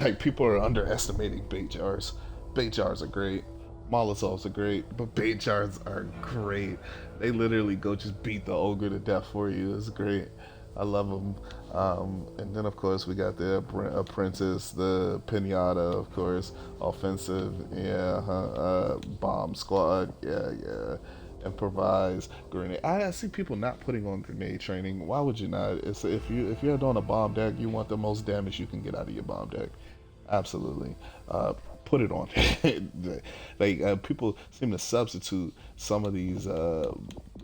A: Like, people are underestimating bait jars. Bait jars are great. Molotovs are great, but bait jars are great. They literally go just beat the ogre to death for you. It's great. I love them. And then, of course, we got the apprentice, the pinata, of course, offensive, yeah, bomb squad, yeah, improvise, grenade. I see people not putting on grenade training. Why would you not? It's if you're doing a bomb deck, you want the most damage you can get out of your bomb deck. Absolutely. Put it on. Like, people seem to substitute some of these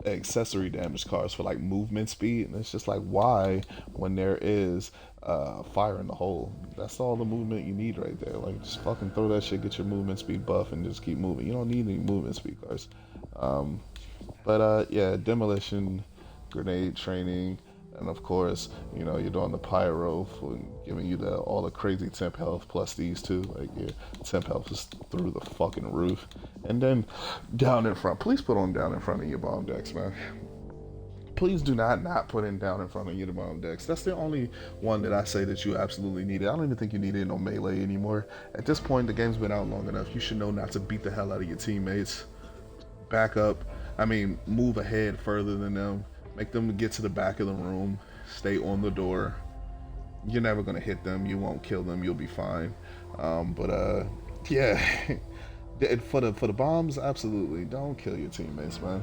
A: accessory damage cards for like movement speed, and it's just like, why, when there is fire in the hole? That's all the movement you need right there. Like, just fucking throw that shit, get your movement speed buff, and just keep moving. You don't need any movement speed cards. Yeah, demolition, grenade training, and of course, you know, you're doing the pyro for giving you all the crazy temp health plus these two. Like, your temp health is through the fucking roof. And then down in front, please put on down in front of your bomb decks, man. Please do not put in down in front of your bomb decks. That's the only one that I say that you absolutely need it. I don't even think you need it in melee anymore. At this point, the game's been out long enough. You should know not to beat the hell out of your teammates. Back up. I mean, move ahead further than them. Make them get to the back of the room. Stay on the door. You're never gonna hit them. You won't kill them. You'll be fine. Yeah. For the bombs, absolutely. Don't kill your teammates, man.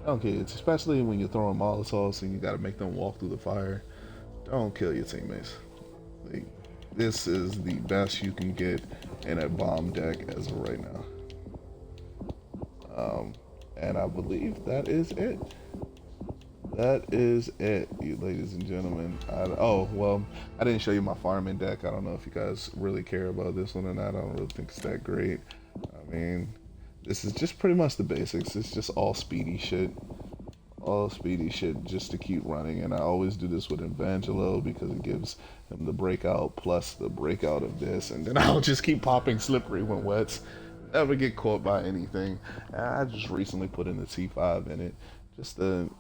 A: Don't kill it, especially when you're throwing Molotovs and you gotta make them walk through the fire. Don't kill your teammates. Like, this is the best you can get in a bomb deck as of right now. And I believe that is it. That is it, you ladies and gentlemen. I didn't show you my farming deck. I don't know if you guys really care about this one or not. I don't really think it's that great. I mean, this is just pretty much the basics. It's just all speedy shit. All speedy shit just to keep running. And I always do this with Evangelo because it gives him the breakout plus the breakout of this. And then I'll just keep popping Slippery when wets. Never get caught by anything. And I just recently put in the T5 in it just to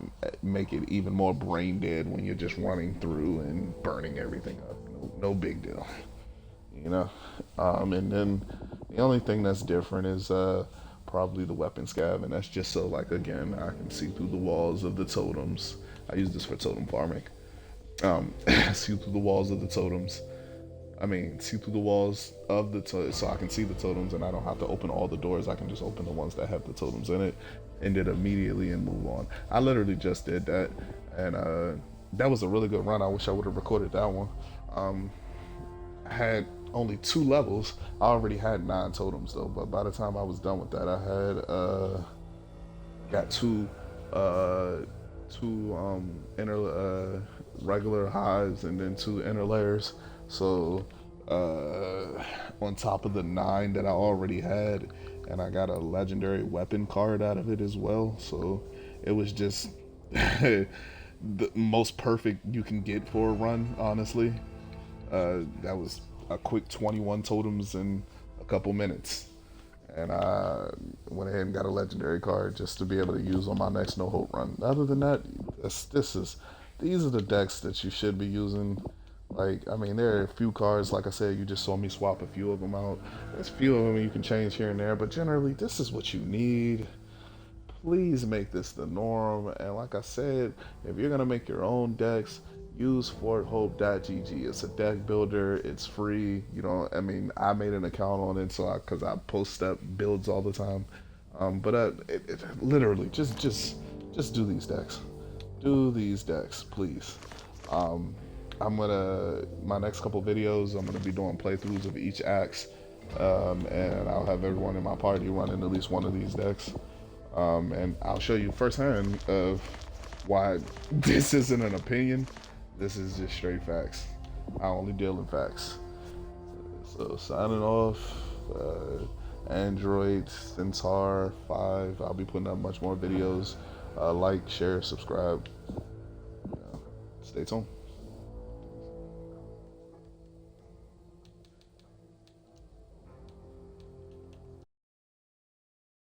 A: make it even more brain dead when you're just running through and burning everything up. No big deal, you know. And then the only thing that's different is probably the weapon scav, and that's just so, like, again, I can see through the walls of the totems. I use this for totem farming. See through the walls of the totems. See through the walls of the so I can see the totems, and I don't have to open all the doors. I can just open the ones that have the totems in it, end it immediately, and move on. I literally just did that, and that was a really good run. I wish I would have recorded that one. I had only 2 levels. I already had 9 totems though, but by the time I was done with that, I had got 2 inner regular hives and then 2 inner layers. So on top of the 9 that I already had, and I got a legendary weapon card out of it as well. So it was just the most perfect you can get for a run, honestly. That was a quick 21 totems in a couple minutes. and I went ahead and got a legendary card just to be able to use on my next no hope run. Other than that, these are the decks that you should be using. Like, I mean, there are a few cards, like I said, you just saw me swap a few of them out. There's a few of them you can change here and there, but generally, this is what you need. Please make this the norm. And like I said, if you're gonna make your own decks, use FortHope.gg. It's a deck builder. It's free. You know, I mean, I made an account on it because I post up builds all the time. But literally, just do these decks. Do these decks, please. My next couple videos, I'm gonna be doing playthroughs of each axe, and I'll have everyone in my party running at least one of these decks. And I'll show you firsthand of why this isn't an opinion. This is just straight facts. I only deal in facts. So signing off, Android Centaur 5. I'll be putting up much more videos. Like, share, subscribe. Stay tuned.